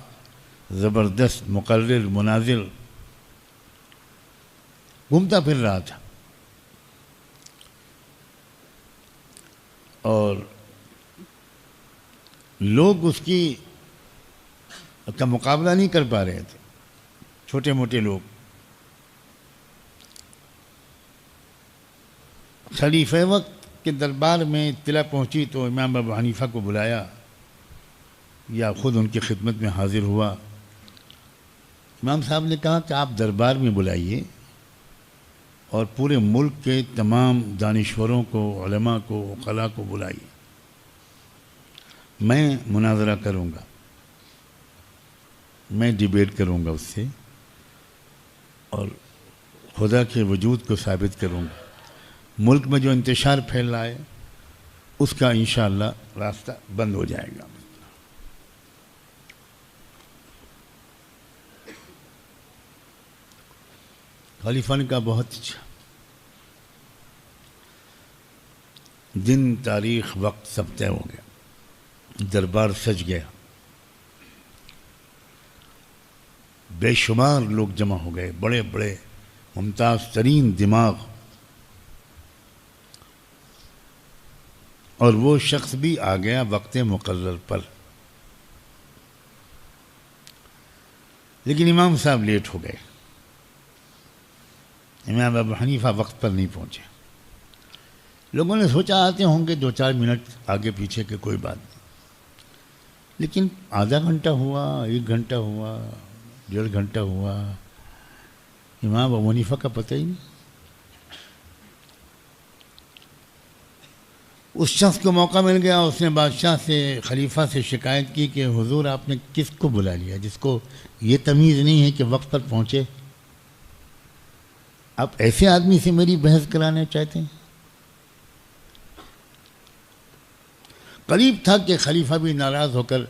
زبردست مقرر مناظر گھومتا پھر رہا تھا، اور لوگ اس کا مقابلہ نہیں کر پا رہے تھے، چھوٹے موٹے لوگ۔ خلیفہ وقت کے دربار میں اطلاع پہنچی تو امام ابو حنیفہ کو بلایا یا خود ان کی خدمت میں حاضر ہوا۔ امام صاحب نے کہا کہ آپ دربار میں بلائیے اور پورے ملک کے تمام دانشوروں کو، علماء کو، عقلاء کو بلائیے، میں مناظرہ کروں گا، میں ڈیبیٹ کروں گا اس سے، اور خدا کے وجود کو ثابت کروں گا۔ ملک میں جو انتشار پھیل رہا ہے اس کا انشاءاللہ راستہ بند ہو جائے گا۔ خلیفہ نے کہا بہت اچھا، دن، تاریخ، وقت سب طے ہو گیا، دربار سج گیا، بے شمار لوگ جمع ہو گئے، بڑے بڑے ممتاز ترین دماغ، اور وہ شخص بھی آ گیا وقت مقرر پر۔ لیکن امام صاحب لیٹ ہو گئے، امام ابو حنیفہ وقت پر نہیں پہنچے۔ لوگوں نے سوچا آتے ہوں گے 2-4 منٹ آگے پیچھے کے، کوئی بات نہیں، لیکن آدھا گھنٹہ ہوا، 1 گھنٹہ ہوا، 1.5 گھنٹہ ہوا، امام ابو حنیفہ کا پتہ ہی نہیں۔ اس شخص کو موقع مل گیا، اس نے بادشاہ سے، خلیفہ سے شکایت کی کہ حضور آپ نے کس کو بلا لیا جس کو یہ تمیز نہیں ہے کہ وقت پر پہنچے؟ آپ ایسے آدمی سے میری بحث کرانا چاہتے ہیں؟ قریب تھا کہ خلیفہ بھی ناراض ہو کر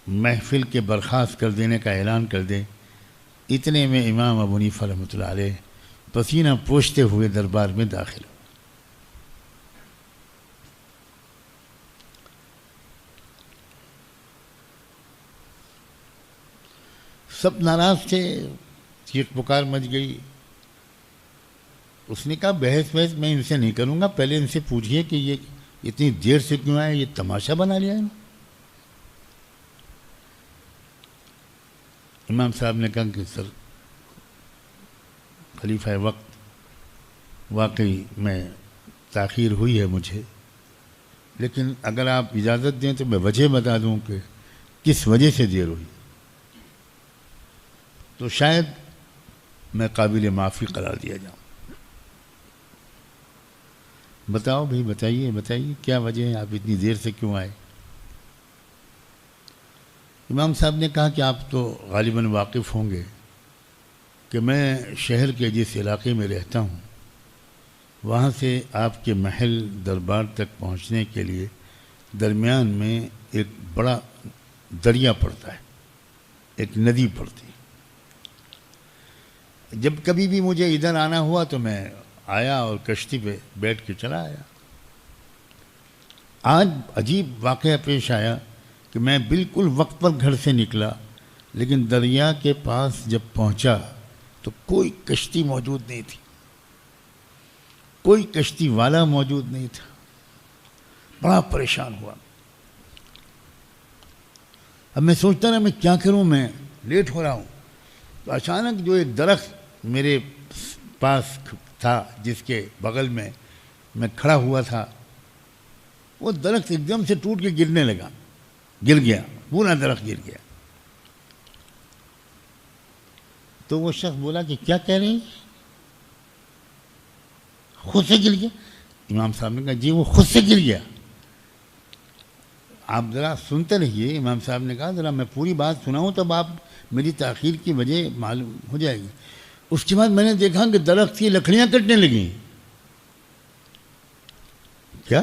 محفل کے برخاست کر دینے کا اعلان کر دے، اتنے میں امام ابو حنیفہ رحمۃ اللہ علیہ پسینہ پوچھتے ہوئے دربار میں داخل ہو۔ سب ناراض تھے، چیخ پکار مچ گئی۔ اس نے کہا بحث میں ان سے نہیں کروں گا، پہلے ان سے پوچھئے کہ یہ اتنی دیر سے کیوں آئے، یہ تماشا بنا لیا ہے نا۔ امام صاحب نے کہا کہ سر خلیفہ وقت، واقعی میں تاخیر ہوئی ہے مجھے، لیکن اگر آپ اجازت دیں تو میں وجہ بتا دوں کہ کس وجہ سے دیر ہوئی، تو شاید میں قابل معافی قرار دیا جاؤں۔ بتاؤ بھائی، بتائیے کیا وجہ ہے، آپ اتنی دیر سے کیوں آئے؟ امام صاحب نے کہا کہ آپ تو غالباً واقف ہوں گے کہ میں شہر کے جس علاقے میں رہتا ہوں وہاں سے آپ کے محل دربار تک پہنچنے کے لیے درمیان میں ایک بڑا دریا پڑتا ہے، ایک ندی پڑتی ہے۔ جب کبھی بھی مجھے ادھر آنا ہوا تو میں آیا اور کشتی پہ بیٹھ کے چلا آیا۔ آج عجیب واقعہ پیش آیا کہ میں بالکل وقت پر گھر سے نکلا، لیکن دریا کے پاس جب پہنچا تو کوئی کشتی موجود نہیں تھی، کوئی کشتی والا موجود نہیں تھا۔ بڑا پریشان ہوا۔ اب میں سوچتا رہا میں کیا کروں، میں لیٹ ہو رہا ہوں۔ تو اچانک جو ایک درخت میرے پاس تھا، جس کے بغل میں کھڑا ہوا تھا، وہ درخت ایک دم سے ٹوٹ کے گرنے لگا، گر گیا، پورا درخت گر گیا۔ تو وہ شخص بولا کہ کیا کہہ رہے ہیں؟ خود سے گر گیا؟ امام صاحب نے کہا جی وہ خود سے گر گیا۔ آپ ذرا سنتے رہیے، امام صاحب نے کہا ذرا میں پوری بات سناؤں تب آپ میری تاخیر کی وجہ معلوم ہو جائے گی۔ اس کے بعد میں نے دیکھا کہ درخت کی لکڑیاں کٹنے لگیں۔ کیا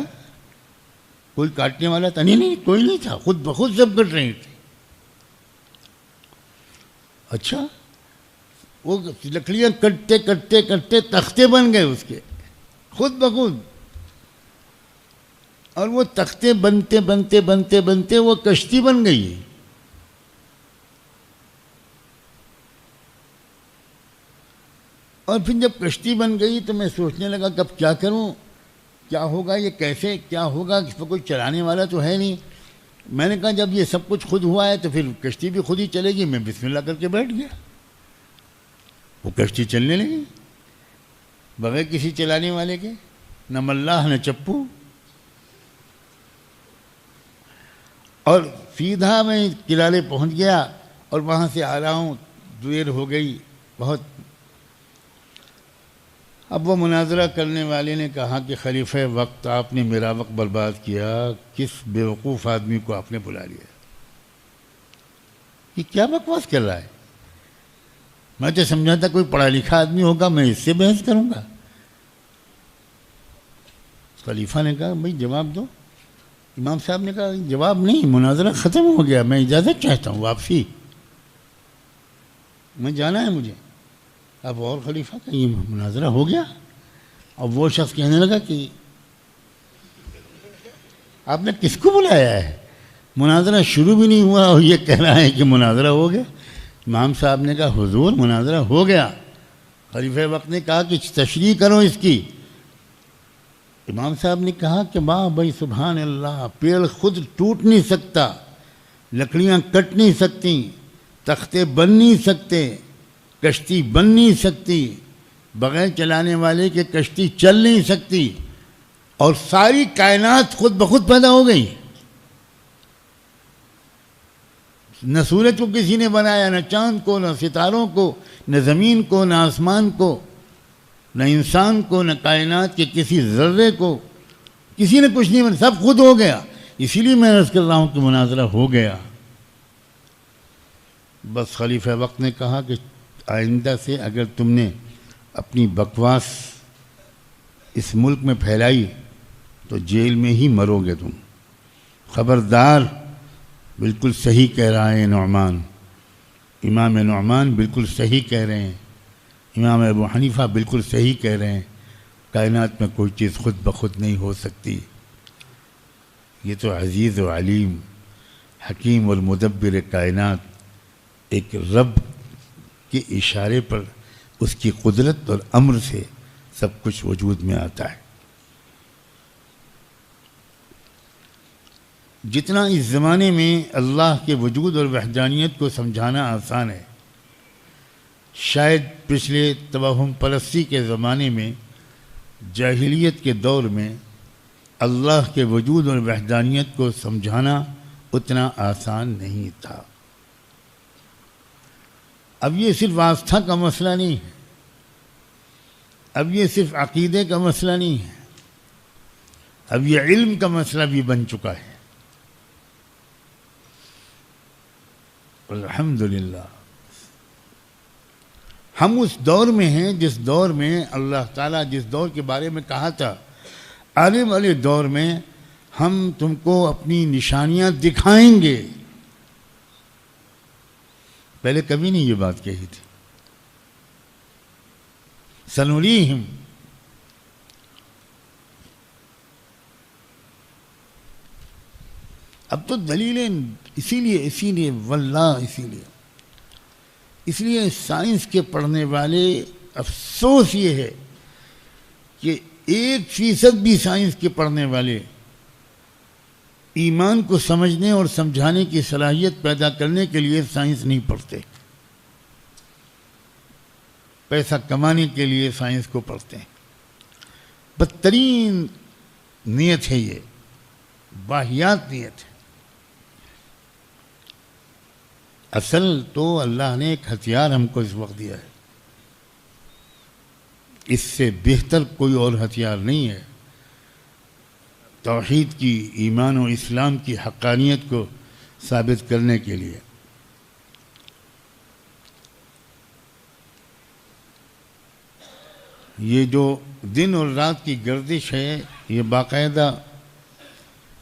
کوئی کاٹنے والا تھا؟ نہیں کوئی نہیں تھا، خود بخود سب کٹ رہے تھے۔ اچھا، وہ لکڑیاں کٹتے کٹتے کٹتے تختے بن گئے اس کے خود بخود، اور وہ تختے بنتے بنتے بنتے بنتے وہ کشتی بن گئی۔ اور پھر جب کشتی بن گئی تو میں سوچنے لگا کہ اب کیا کروں، کیا ہوگا، یہ کیسے کیا ہوگا، اس پر کوئی چلانے والا تو ہے نہیں۔ میں نے کہا جب یہ سب کچھ خود ہوا ہے تو پھر کشتی بھی خود ہی چلے گی۔ میں بسم اللہ کر کے بیٹھ گیا، وہ کشتی چلنے لگی بغیر کسی چلانے والے کے، نہ ملاح نہ چپو۔ اور سیدھا میں کنارے پہنچ گیا اور وہاں سے آ رہا ہوں، دیر ہو گئی بہت۔ اب وہ مناظرہ کرنے والے نے کہا کہ خلیفہ وقت آپ نے میرا وقت برباد کیا، کس بیوقوف آدمی کو آپ نے بلا لیا، یہ کیا بکواس کر رہا ہے؟ میں تو سمجھا تھا کوئی پڑھا لکھا آدمی ہوگا، میں اس سے بحث کروں گا۔ خلیفہ نے کہا بھائی جواب دو۔ امام صاحب نے کہا جواب نہیں، مناظرہ ختم ہو گیا، میں اجازت چاہتا ہوں واپسی، میں جانا ہے مجھے۔ اب اور خلیفہ کا یہ مناظرہ ہو گیا۔ اب وہ شخص کہنے لگا کہ آپ نے کس کو بلایا ہے، مناظرہ شروع بھی نہیں ہوا اور یہ کہہ رہا ہے کہ مناظرہ ہو گیا۔ امام صاحب نے کہا حضور مناظرہ ہو گیا۔ خلیفہ وقت نے کہا کہ تشریح کرو اس کی۔ امام صاحب نے کہا کہ واہ بھائی سبحان اللہ، پیڑ خود ٹوٹ نہیں سکتا، لکڑیاں کٹ نہیں سکتی، تختے بن نہیں سکتے، کشتی بن نہیں سکتی، بغیر چلانے والے کے کشتی چل نہیں سکتی، اور ساری کائنات خود بخود پیدا ہو گئی۔ نہ سورج کو کسی نے بنایا، نہ چاند کو، نہ ستاروں کو، نہ زمین کو، نہ آسمان کو، نہ انسان کو، نہ کائنات کے کسی ذرے کو، کسی نے کچھ نہیں بنا، سب خود ہو گیا۔ اسی لیے میں عرض کر رہا ہوں کہ مناظرہ ہو گیا۔ بس خلیفہ وقت نے کہا کہ آئندہ سے اگر تم نے اپنی بکواس اس ملک میں پھیلائی تو جیل میں ہی مرو گے تم، خبردار۔ بالکل صحیح کہہ رہا ہے نعمان، امام نعمان بالکل صحیح کہہ رہے ہیں، امام ابو حنیفہ بالکل صحیح کہہ رہے ہیں، کائنات میں کوئی چیز خود بخود نہیں ہو سکتی۔ یہ تو عزیز و علیم، حکیم والمدبر کائنات ایک رب کے اشارے پر اس کی قدرت اور امر سے سب کچھ وجود میں آتا ہے۔ جتنا اس زمانے میں اللہ کے وجود اور وحدانیت کو سمجھانا آسان ہے، شاید پچھلے توہم پرستی کے زمانے میں، جاہلیت کے دور میں اللہ کے وجود اور وحدانیت کو سمجھانا اتنا آسان نہیں تھا۔ اب یہ صرف آستھا کا مسئلہ نہیں ہے، اب یہ صرف عقیدے کا مسئلہ نہیں ہے، اب یہ علم کا مسئلہ بھی بن چکا ہے۔ الحمدللہ ہم اس دور میں ہیں جس دور میں اللہ تعالیٰ جس دور کے بارے میں کہا تھا آنے والے دور میں ہم تم کو اپنی نشانیاں دکھائیں گے، پہلے کبھی نہیں یہ بات کہی تھی۔ سنریہم، اب تو دلیلیں اسی لیے واللہ اس لیے سائنس کے پڑھنے والے افسوس یہ ہے کہ 1% بھی سائنس کے پڑھنے والے ایمان کو سمجھنے اور سمجھانے کی صلاحیت پیدا کرنے کے لیے سائنس نہیں پڑھتے، پیسہ کمانے کے لیے سائنس کو پڑھتے ہیں۔ بدترین نیت ہے یہ، واہیات نیت ہے. اصل تو اللہ نے ایک ہتھیار ہم کو اس وقت دیا ہے، اس سے بہتر کوئی اور ہتھیار نہیں ہے توحید کی، ایمان و اسلام کی حقانیت کو ثابت کرنے کے لیے. یہ جو دن اور رات کی گردش ہے، یہ باقاعدہ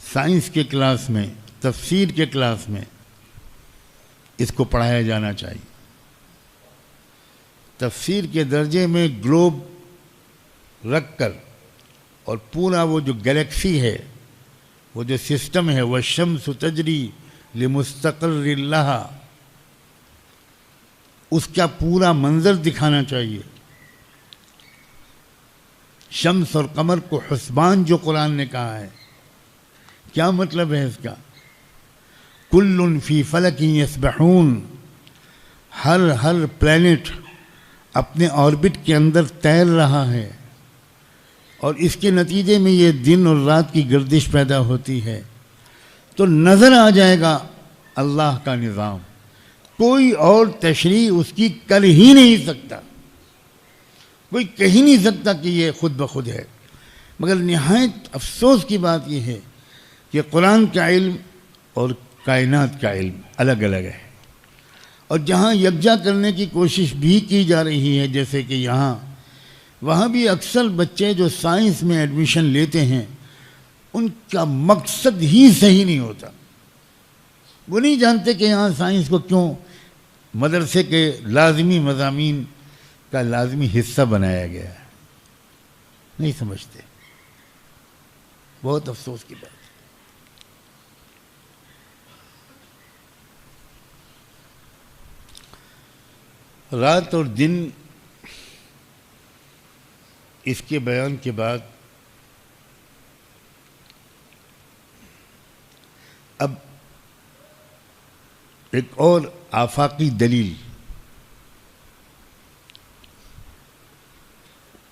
سائنس کے کلاس میں، تفسیر کے کلاس میں اس کو پڑھایا جانا چاہیے. تفسیر کے درجے میں گلوب رکھ کر اور پورا وہ جو گلیکسی ہے، وہ جو سسٹم ہے، والشمس تجری لمستقر لہا، اس کا پورا منظر دکھانا چاہیے. شمس اور قمر کو حسبان جو قرآن نے کہا ہے، کیا مطلب ہے اس کا؟ کل فی فلک یسبحون، ہر پلینٹ اپنے آربٹ کے اندر تیر رہا ہے، اور اس کے نتیجے میں یہ دن اور رات کی گردش پیدا ہوتی ہے. تو نظر آ جائے گا اللہ کا نظام، کوئی اور تشریح اس کی کر ہی نہیں سکتا، کوئی کہہ نہیں سکتا کہ یہ خود بخود ہے. مگر نہایت افسوس کی بات یہ ہے کہ قرآن کا علم اور کائنات کا علم الگ الگ ہے، اور جہاں یکجا کرنے کی کوشش بھی کی جا رہی ہے، جیسے کہ یہاں، وہاں بھی اکثر بچے جو سائنس میں ایڈمیشن لیتے ہیں ان کا مقصد ہی صحیح نہیں ہوتا. وہ نہیں جانتے کہ یہاں سائنس کو کیوں مدرسے کے لازمی مضامین کا لازمی حصہ بنایا گیا ہے، نہیں سمجھتے. بہت افسوس کی بات. رات اور دن اس کے بیان کے بعد اب ایک اور آفاقی دلیل،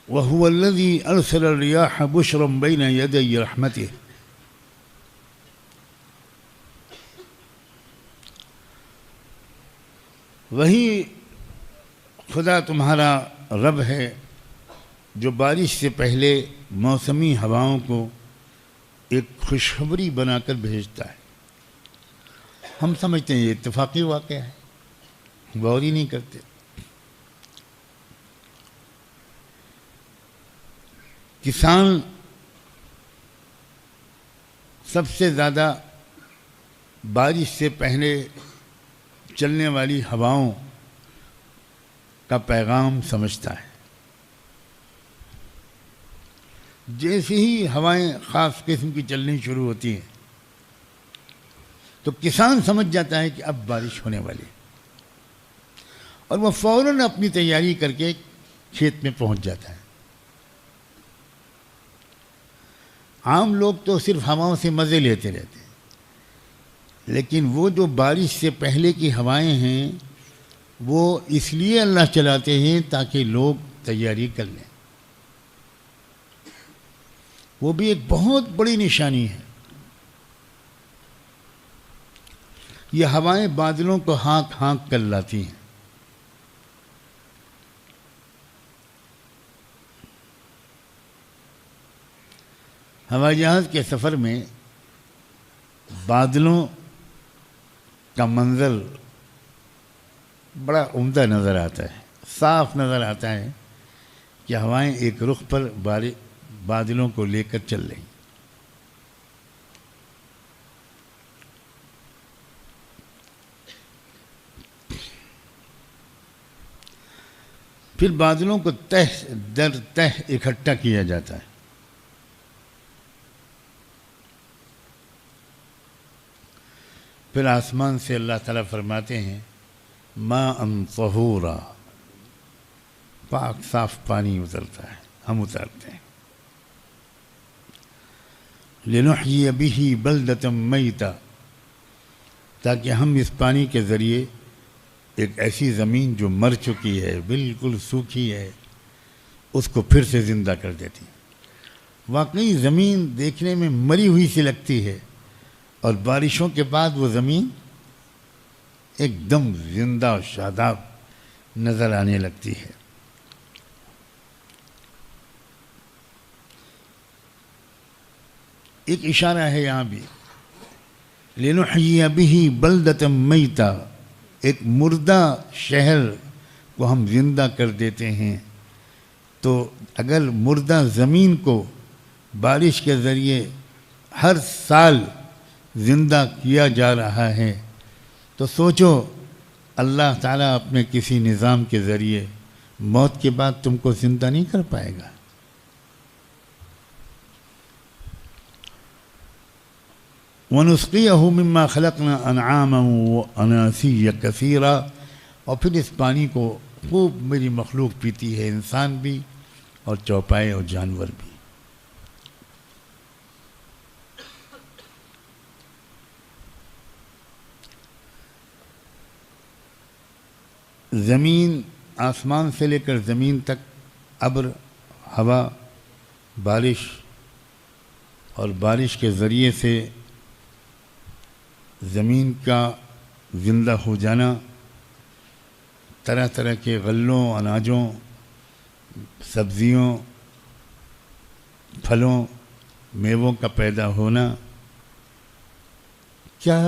وَهُوَ الَّذِي أَرْسَلَ الرِّيَاحَ بُشْرًا بَيْنَ يَدَيْ رَحْمَتِهِ. وہی خدا تمہارا رب ہے جو بارش سے پہلے موسمی ہواؤں کو ایک خوشخبری بنا کر بھیجتا ہے. ہم سمجھتے ہیں یہ اتفاقی واقعہ ہے، غور ہی نہیں کرتے. کسان سب سے زیادہ بارش سے پہلے چلنے والی ہواؤں کا پیغام سمجھتا ہے. جیسے ہی ہوائیں خاص قسم کی چلنی شروع ہوتی ہیں تو کسان سمجھ جاتا ہے کہ اب بارش ہونے والی ہے، اور وہ فوراً اپنی تیاری کر کے کھیت میں پہنچ جاتا ہے. عام لوگ تو صرف ہواؤں سے مزے لیتے رہتے ہیں، لیکن وہ جو بارش سے پہلے کی ہوائیں ہیں وہ اس لیے اللہ چلاتے ہیں تاکہ لوگ تیاری کر لیں. وہ بھی ایک بہت بڑی نشانی ہے. یہ ہوائیں بادلوں کو ہانک ہانک کر لاتی ہیں. ہوائی جہاز کے سفر میں بادلوں کا منظر بڑا عمدہ نظر آتا ہے، صاف نظر آتا ہے کہ ہوائیں ایک رخ پر بادلوں کو لے کر چل رہی. پھر بادلوں کو تہ در تہ اکٹھا کیا جاتا ہے. پھر آسمان سے اللہ تعالیٰ فرماتے ہیں ماءً طہورا، پاک صاف پانی اترتا ہے، ہم اتارتے ہیں. لنحیی بہ بلدۃ میتا، تاکہ ہم اس پانی کے ذریعے ایک ایسی زمین جو مر چکی ہے، بالکل سوکھی ہے، اس کو پھر سے زندہ کر دیتی ہیں. واقعی زمین دیکھنے میں مری ہوئی سی لگتی ہے، اور بارشوں کے بعد وہ زمین ایک دم زندہ و شاداب نظر آنے لگتی ہے۔ ایک اشارہ ہے یہاں بھی، لِنُحْيِيَ بِهِ بَلْدَةً مَيْتًا، ایک مردہ شہر کو ہم زندہ کر دیتے ہیں۔ تو اگر مردہ زمین کو بارش کے ذریعے ہر سال زندہ کیا جا رہا ہے، تو سوچو اللہ تعالیٰ اپنے کسی نظام کے ذریعے موت کے بعد تم کو زندہ نہیں کر پائے گا۔ وَنُسْقِيَهُ مِمَّا خَلَقْنَا أَنْعَامًا وَأَنَاسِيَّ كَثِيرًا، اور پھر اس پانی کو خوب میری مخلوق پیتی ہے، انسان بھی اور چوپائے اور جانور بھی۔ زمین، آسمان سے لے کر زمین تک، ابر، ہوا، بارش، اور بارش کے ذریعے سے زمین کا زندہ ہو جانا، طرح طرح کے غلوں، اناجوں، سبزیوں، پھلوں، میووں کا پیدا ہونا، کیا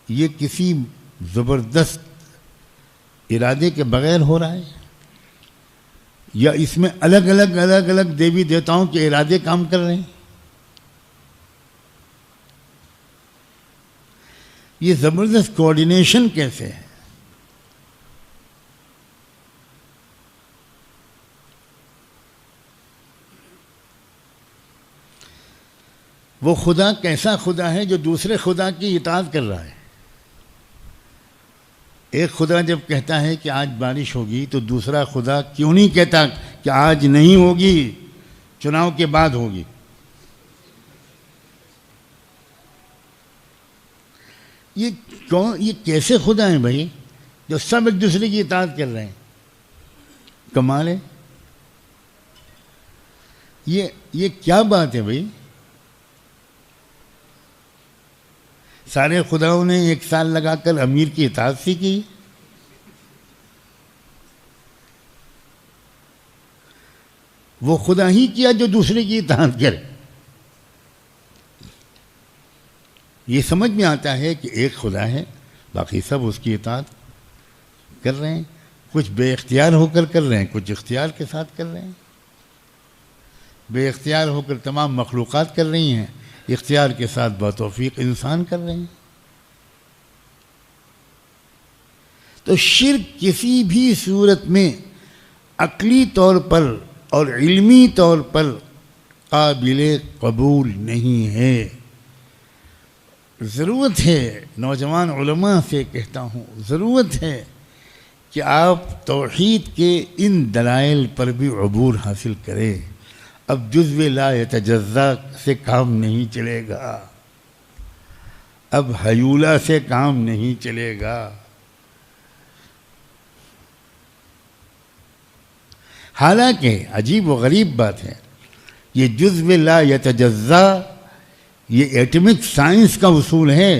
یہ کسی زبردست ارادے کے بغیر ہو رہا ہے، یا اس میں الگ الگ دیوی دیوتاؤں کے ارادے کام کر رہے ہیں؟ یہ زبردست کوآرڈینیشن کیسے ہے؟ وہ خدا کیسا خدا ہے جو دوسرے خدا کی اطاعت کر رہا ہے؟ ایک خدا جب کہتا ہے کہ آج بارش ہوگی تو دوسرا خدا کیوں نہیں کہتا کہ آج نہیں ہوگی، چناؤ کے بعد ہوگی؟ یہ کیسے خدا ہیں بھائی جو سب ایک دوسرے کی اطاعت کر رہے ہیں؟ کمال ہے۔ یہ کیا بات ہے بھائی؟ سارے خداؤں نے ایک سال لگا کر امیر کی اطاعت سیکھی، وہ خدا ہی کیا جو دوسرے کی اطاعت کرے۔ یہ سمجھ میں آتا ہے کہ ایک خدا ہے، باقی سب اس کی اطاعت کر رہے ہیں، کچھ بے اختیار ہو کر کر رہے ہیں، کچھ اختیار کے ساتھ کر رہے ہیں۔ بے اختیار ہو کر تمام مخلوقات کر رہی ہیں، اختیار کے ساتھ بتوفیق انسان کر رہے ہیں۔ تو شرک کسی بھی صورت میں عقلی طور پر اور علمی طور پر قابل قبول نہیں ہے۔ ضرورت ہے، نوجوان علماء سے کہتا ہوں، ضرورت ہے کہ آپ توحید کے ان دلائل پر بھی عبور حاصل کریں۔ اب جزو لا یتجزا سے کام نہیں چلے گا، اب حیولہ سے کام نہیں چلے گا۔ حالانکہ عجیب و غریب بات ہے، یہ جزو لا یتجزا یہ ایٹمک سائنس کا اصول ہے،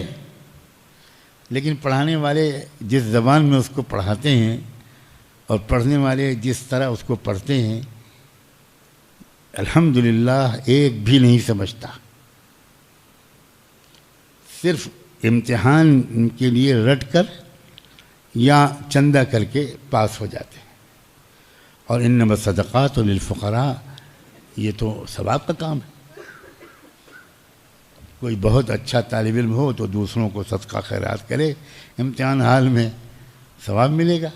لیکن پڑھانے والے جس زبان میں اس کو پڑھاتے ہیں اور پڑھنے والے جس طرح اس کو پڑھتے ہیں، الحمدللہ ایک بھی نہیں سمجھتا، صرف امتحان کے لیے رٹ کر یا چندہ کر کے پاس ہو جاتے ہیں۔ اور انما الصدقات للفقراء، یہ تو ثواب کا کام ہے۔ کوئی بہت اچھا طالب علم ہو تو دوسروں کو صدقہ خیرات کرے، امتحان حال میں ثواب ملے گا۔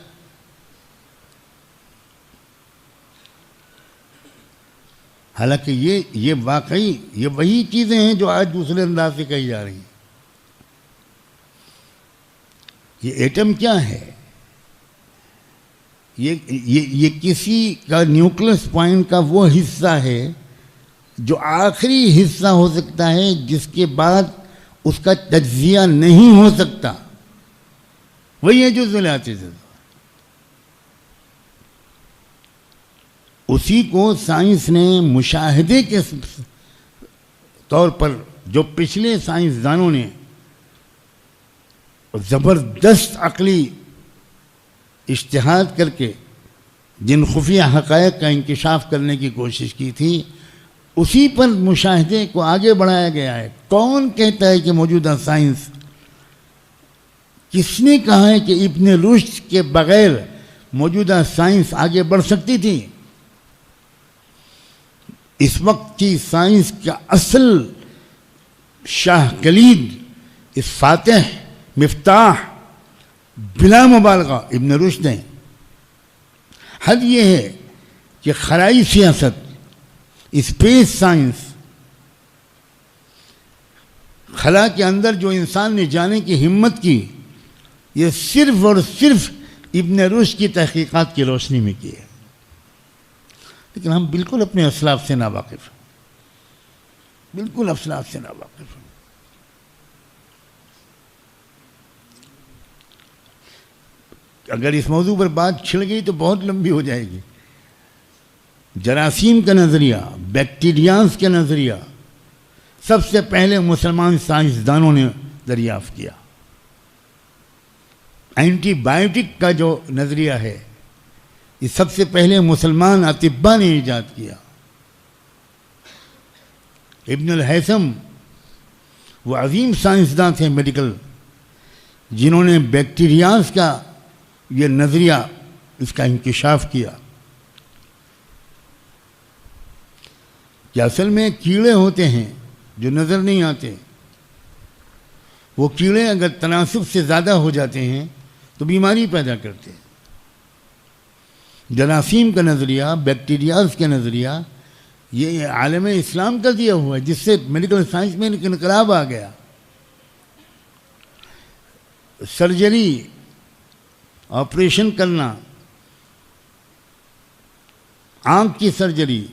حالانکہ یہ واقعی یہ وہی چیزیں ہیں جو آج دوسرے انداز سے کہی جا رہی ہیں۔ یہ ایٹم کیا ہے؟ یہ کسی کا نیوکلس پوائنٹ کا وہ حصہ ہے جو آخری حصہ ہو سکتا ہے، جس کے بعد اس کا تجزیہ نہیں ہو سکتا، وہی ہے جزو لا یتجزا۔ اسی کو سائنس نے مشاہدے کے طور پر، جو پچھلے سائنسدانوں نے زبردست عقلی اجتہاد کر کے جن خفیہ حقائق کا انکشاف کرنے کی کوشش کی تھی، اسی پر مشاہدے کو آگے بڑھایا گیا ہے۔ کون کہتا ہے کہ موجودہ سائنس، کس نے کہا ہے کہ ابن رشد کے بغیر موجودہ سائنس آگے بڑھ سکتی تھی؟ اس وقت کی سائنس کا اصل شاہ کلید، اس فاتح مفتاح بلا مبالغہ ابن رشد ہیں۔ حد یہ ہے کہ خلائی سیاست، اسپیس سائنس، خلا کے اندر جو انسان نے جانے کی ہمت کی، یہ صرف اور صرف ابن رشد کی تحقیقات کی روشنی میں کی ہے۔ لیکن ہم بالکل اپنے اسلاف سے ناواقف ہیں، بالکل اسلاف سے ناواقف ہیں۔ اگر اس موضوع پر بات چھڑ گئی تو بہت لمبی ہو جائے گی۔ جراثیم کا نظریہ، بیکٹیریاز کا نظریہ سب سے پہلے مسلمان سائنسدانوں نے دریافت کیا۔ اینٹی بائیوٹک کا جو نظریہ ہے، یہ سب سے پہلے مسلمان اطباء نے ایجاد کیا۔ ابن الہیثم وہ عظیم سائنسداں تھے میڈیکل، جنہوں نے بیکٹیریاز کا یہ نظریہ، اس کا انکشاف کیا کہ اصل میں کیڑے ہوتے ہیں جو نظر نہیں آتے، وہ کیڑے اگر تناسب سے زیادہ ہو جاتے ہیں تو بیماری پیدا کرتے ہیں۔ جراثیم کا نظریہ، بیکٹیریاز کا نظریہ، یہ عالم اسلام کا دیا ہوا ہے، جس سے میڈیکل سائنس میں انقلاب آ گیا۔ سرجری، آپریشن کرنا، آنکھ کی سرجری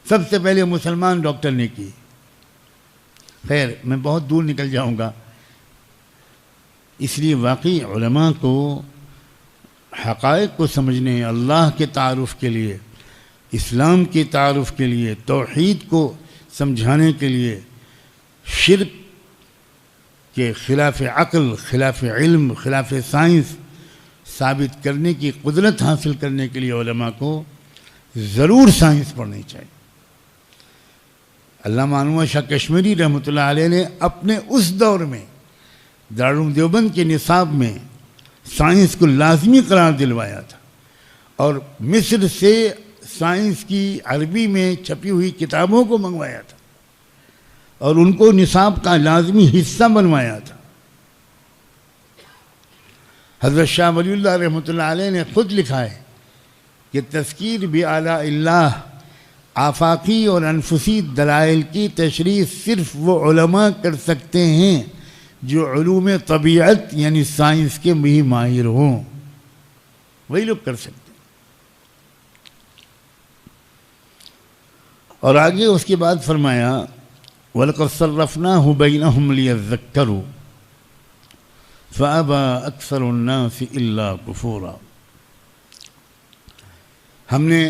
سب سے پہلے مسلمان ڈاکٹر نے کی۔ خیر، میں بہت دور نکل جاؤں گا، اس لیے واقعی علماء کو حقائق کو سمجھنے، اللہ کے تعارف کے لیے، اسلام کے تعارف کے لیے، توحید کو سمجھانے کے لیے، شرک کے خلاف عقل، خلاف علم، خلاف سائنس ثابت کرنے کی قدرت حاصل کرنے کے لیے علماء کو ضرور سائنس پڑھنی چاہیے۔ علامہ انور شاہ کشمیری رحمۃ اللہ علیہ نے اپنے اس دور میں دارالعلوم دیوبند کے نصاب میں سائنس کو لازمی قرار دلوایا تھا، اور مصر سے سائنس کی عربی میں چھپی ہوئی کتابوں کو منگوایا تھا اور ان کو نصاب کا لازمی حصہ بنوایا تھا۔ حضرت شاہ ولی اللہ رحمۃ اللہ علیہ نے خود لکھا ہے کہ تذکیر بآلاء اللہ، آفاقی اور انفسی دلائل کی تشریح صرف وہ علماء کر سکتے ہیں جو علوم طبیعت یعنی سائنس کے بھی ماہر ہوں، وہی لوگ کر سکتے ہیں۔ اور آگے اس کے بعد فرمایا وَلَقَدْ صَرَّفْنَاهُ بَيْنَهُمْ لِيَذَّكَّرُوا فَأَبَى أَكْثَرُ النَّاسِ إِلَّا كُفُورًا۔ ہم نے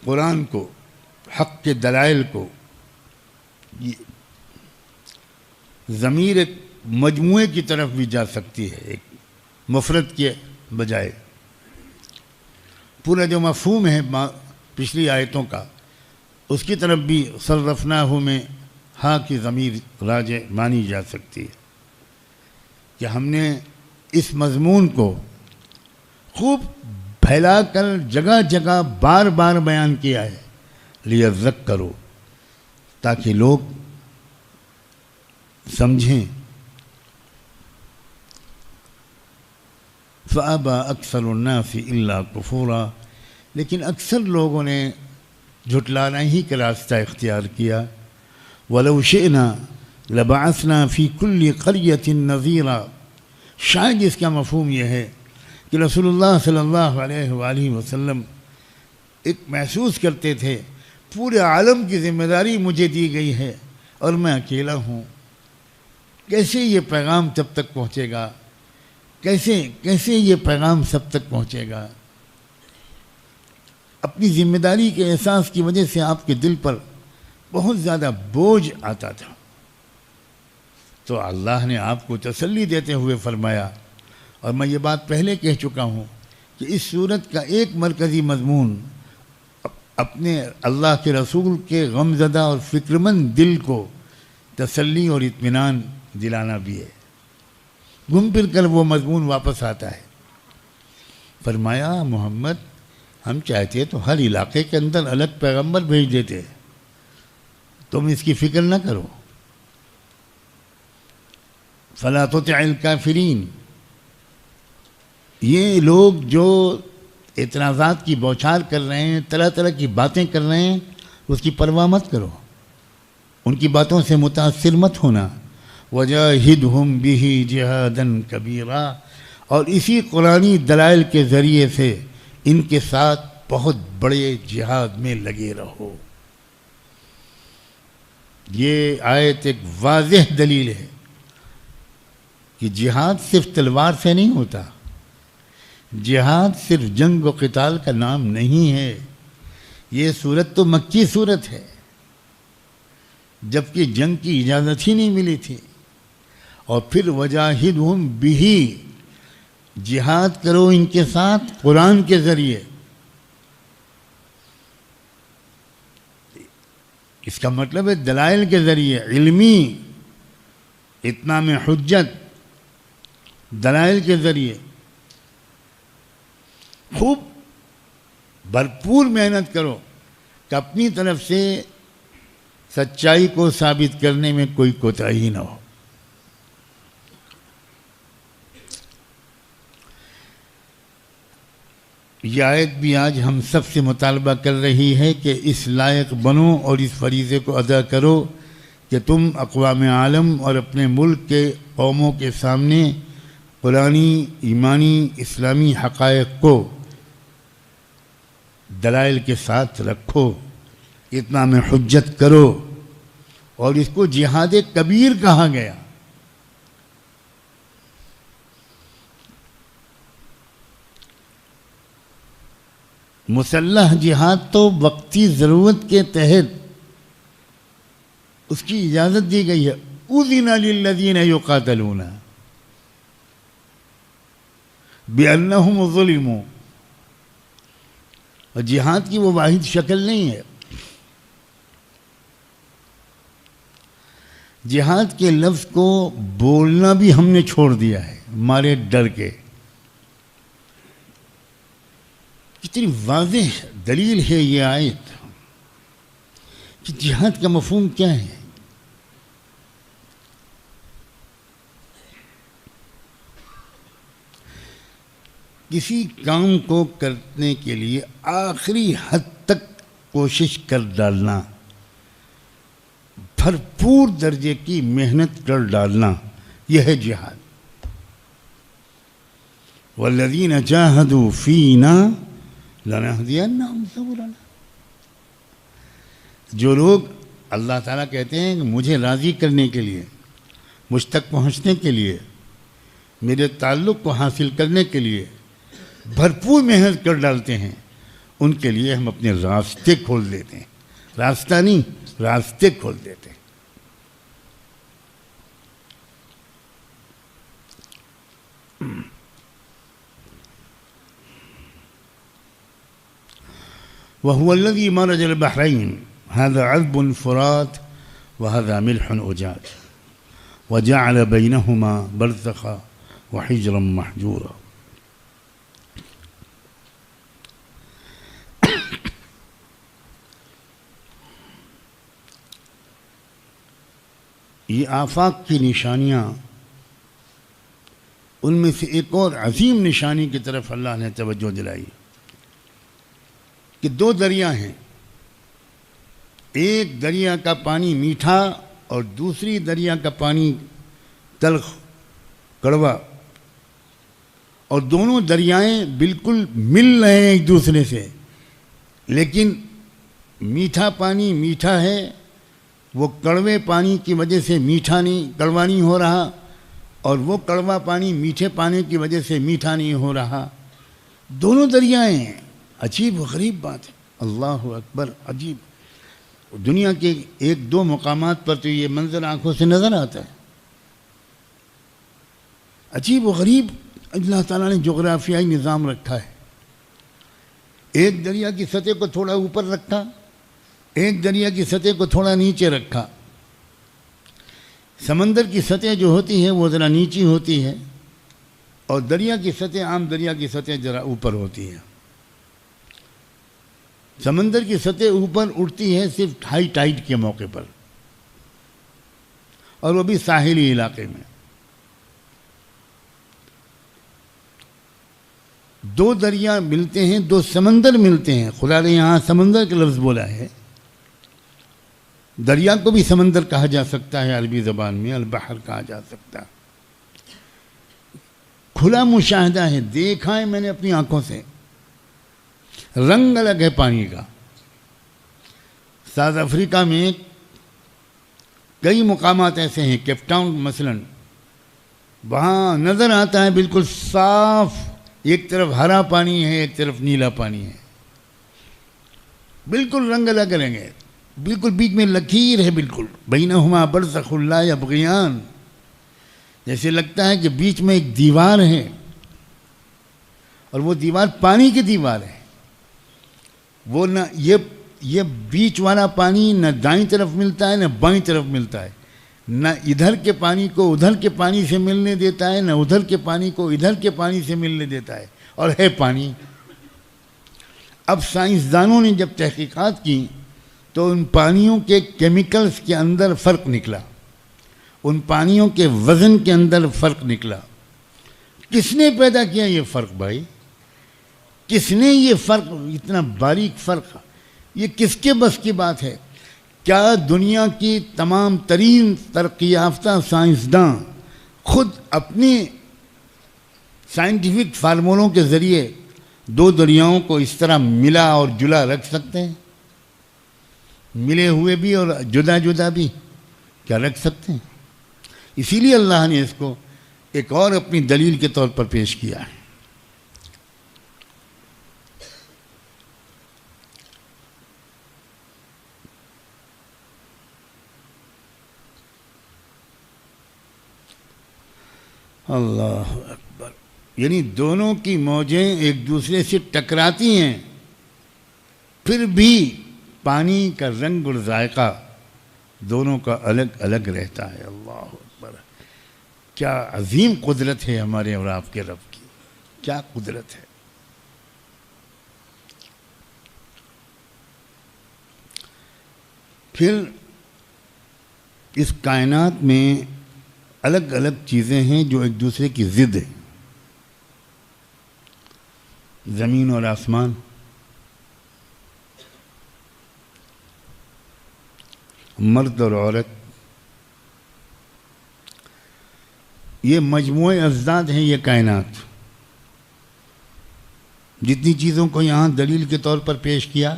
قرآن کو، حق کے دلائل کو، ضمیر ایک مجموعے کی طرف بھی جا سکتی ہے، ایک مفرد کے بجائے۔ پورا جو مفہوم ہے پچھلی آیتوں کا، اس کی طرف بھی صرفناہ میں ہاں کی ضمیر راجع مانی جا سکتی ہے کہ ہم نے اس مضمون کو خوب پھیلا کر جگہ جگہ بار بار بیان کیا ہے، لیذکروا، تاکہ لوگ سمجھیں۔ فَأَبَى أَكْثَرُ النَّاسِ إِلَّا كُفُورًا، لیکن اکثر لوگوں نے جھٹلانا ہی کا راستہ اختیار کیا۔ وَلَوْ شِئْنَا لَبَعَثْنَا فِي كُلِّ قَرْيَةٍ نَذِيرًا، شاید اس کا مفہوم یہ ہے کہ رسول اللہ صلی اللہ علیہ وآلہ وسلم ایک محسوس کرتے تھے پورے عالم کی ذمہ داری مجھے دی گئی ہے اور میں اکیلا ہوں، کیسے یہ پیغام تب تک پہنچے گا، کیسے یہ پیغام سب تک پہنچے گا۔ اپنی ذمہ داری کے احساس کی وجہ سے آپ کے دل پر بہت زیادہ بوجھ آتا تھا، تو اللہ نے آپ کو تسلی دیتے ہوئے فرمایا، اور میں یہ بات پہلے کہہ چکا ہوں کہ اس سورت کا ایک مرکزی مضمون اپنے اللہ کے رسول کے غمزدہ اور فکرمند دل کو تسلی اور اطمینان دلانا بھی ہے۔ گھوم پھر کر وہ مضمون واپس آتا ہے۔ فرمایا محمد ہم چاہتے تو ہر علاقے کے اندر الگ پیغمبر بھیج دیتے، تم اس کی فکر نہ کرو۔ فلا تطع الکافرین، یہ لوگ جو اعتراضات کی بوچھار کر رہے ہیں، طرح طرح کی باتیں کر رہے ہیں، اس کی پرواہ مت کرو، ان کی باتوں سے متاثر مت ہونا۔ وجاہدہم بہ جہادا کبیرا، اور اسی قرآنی دلائل کے ذریعے سے ان کے ساتھ بہت بڑے جہاد میں لگے رہو۔ یہ آیت ایک واضح دلیل ہے کہ جہاد صرف تلوار سے نہیں ہوتا، جہاد صرف جنگ و قتال کا نام نہیں ہے۔ یہ صورت تو مکی صورت ہے، جبکہ جنگ کی اجازت ہی نہیں ملی تھی، اور پھر وجاہدہم بہ، جہاد کرو ان کے ساتھ قرآن کے ذریعے۔ اس کا مطلب ہے دلائل کے ذریعے، علمی اتمام حجت، دلائل کے ذریعے خوب بھرپور محنت کرو کہ اپنی طرف سے سچائی کو ثابت کرنے میں کوئی کوتاہی نہ ہو۔ یہ آیت بھی آج ہم سب سے مطالبہ کر رہی ہے کہ اس لائق بنو اور اس فریضے کو ادا کرو کہ تم اقوام عالم اور اپنے ملک کے قوموں کے سامنے قرآنی، ایمانی، اسلامی حقائق کو دلائل کے ساتھ رکھو، اتمام حجت کرو، اور اس کو جہاد کبیر کہا گیا۔ مسلح جہاد تو وقتی ضرورت کے تحت اس کی اجازت دی گئی ہے۔ اذن للذین یقاتلون بأنہم ظلموا، اور جہاد کی وہ واحد شکل نہیں ہے۔ جہاد کے لفظ کو بولنا بھی ہم نے چھوڑ دیا ہے مارے ڈر کے۔ کتنی واضح دلیل ہے یہ آیت کہ جہاد کا مفہوم کیا ہے۔ کسی کام کو کرنے کے لیے آخری حد تک کوشش کر ڈالنا، بھرپور درجے کی محنت کر ڈالنا، یہ ہے جہاد۔ والذین جاہدوا فینا لنہدینہم سبلنا، جو لوگ اللہ تعالیٰ کہتے ہیں کہ مجھے راضی کرنے کے لیے، مجھ تک پہنچنے کے لیے، میرے تعلق کو حاصل کرنے کے لیے بھرپور محنت کر ڈالتے ہیں، ان کے لیے ہم اپنے راستے کھول دیتے ہیں۔ راستہ نہیں، راستے کھول دیتے ہیں۔ وهو الذي مرج البحرين هذا عذب فرات وهذا ملح أجاج وجعل بينهما برزخا وحجرا محجورا۔ یہ آفاق کی نشانیاں، ان میں سے ایک اور عظیم نشانی کی طرف اللہ نے توجہ دلائی کہ دو دریا ہیں، ایک دریا کا پانی میٹھا اور دوسری دریا کا پانی تلخ، کڑوا، اور دونوں دریائیں بالکل مل رہے ہیں ایک دوسرے سے، لیکن میٹھا پانی میٹھا ہے، وہ کڑوے پانی کی وجہ سے کڑوا نہیں ہو رہا، اور وہ کڑوا پانی میٹھے پانی کی وجہ سے میٹھا نہیں ہو رہا۔ دونوں دریائیں ہیں، عجیب و غریب بات ہے۔ اللہ اکبر، عجیب، دنیا کے ایک دو مقامات پر تو یہ منظر آنکھوں سے نظر آتا ہے. عجیب و غریب اللہ تعالیٰ نے جغرافیائی نظام رکھا ہے. ایک دریا کی سطح کو تھوڑا اوپر رکھا، ایک دریا کی سطح کو تھوڑا نیچے رکھا. سمندر کی سطح جو ہوتی ہے وہ ذرا نیچی ہوتی ہے، اور دریا کی سطح، عام دریا کی سطح ذرا اوپر ہوتی ہے. سمندر کی سطح اوپر اٹھتی ہے صرف ہائی ٹائیڈ کے موقع پر، اور وہ بھی ساحلی علاقے میں. دو دریا ملتے ہیں، دو سمندر ملتے ہیں. خدا نے یہاں سمندر کا لفظ بولا ہے. دریا کو بھی سمندر کہا جا سکتا ہے، عربی زبان میں البحر کہا جا سکتا ہے. کھلا مشاہدہ ہے، دیکھا ہے میں نے اپنی آنکھوں سے. رنگ الگ ہے پانی کا. ساؤتھ افریقہ میں کئی مقامات ایسے ہیں، کیپ ٹاؤن مثلا، وہاں نظر آتا ہے بالکل صاف، ایک طرف ہرا پانی ہے، ایک طرف نیلا پانی ہے، بالکل رنگ الگ الگ ہے، بالکل بیچ میں لکیر ہے، بالکل بینہما برزخ لا یبغیان، جیسے لگتا ہے کہ بیچ میں ایک دیوار ہے، اور وہ دیوار پانی کی دیوار ہے. وہ نہ یہ بیچ والا پانی نہ دائیں طرف ملتا ہے نہ بائیں طرف ملتا ہے، نہ ادھر کے پانی کو ادھر کے پانی سے ملنے دیتا ہے، نہ ادھر کے پانی کو ادھر کے پانی سے ملنے دیتا ہے، اور ہے پانی. اب سائنسدانوں نے جب تحقیقات کی تو ان پانیوں کے کیمیکلز کے اندر فرق نکلا، ان پانیوں کے وزن کے اندر فرق نکلا. کس نے پیدا کیا یہ فرق بھائی؟ کس نے یہ فرق، اتنا باریک فرق، یہ کس کے بس کی بات ہے؟ کیا دنیا کی تمام ترین ترقی یافتہ سائنسداں خود اپنے سائنٹیفک فارمولوں کے ذریعے دو دریاؤں کو اس طرح ملا اور جلا رکھ سکتے ہیں؟ ملے ہوئے بھی اور جدا جدا بھی کیا رکھ سکتے ہیں؟ اسی لیے اللہ نے اس کو ایک اور اپنی دلیل کے طور پر پیش کیا ہے. اللہ اکبر. یعنی دونوں کی موجیں ایک دوسرے سے ٹکراتی ہیں، پھر بھی پانی کا رنگ اور ذائقہ دونوں کا الگ الگ رہتا ہے. اللہ اکبر. کیا عظیم قدرت ہے ہمارے اور آپ کے رب کی، کیا قدرت ہے. پھر اس کائنات میں الگ الگ چیزیں ہیں جو ایک دوسرے کی ضد ہیں. زمین اور آسمان، مرد اور عورت، یہ مجموعے اجزاد ہیں. یہ کائنات جتنی چیزوں کو یہاں دلیل کے طور پر پیش کیا،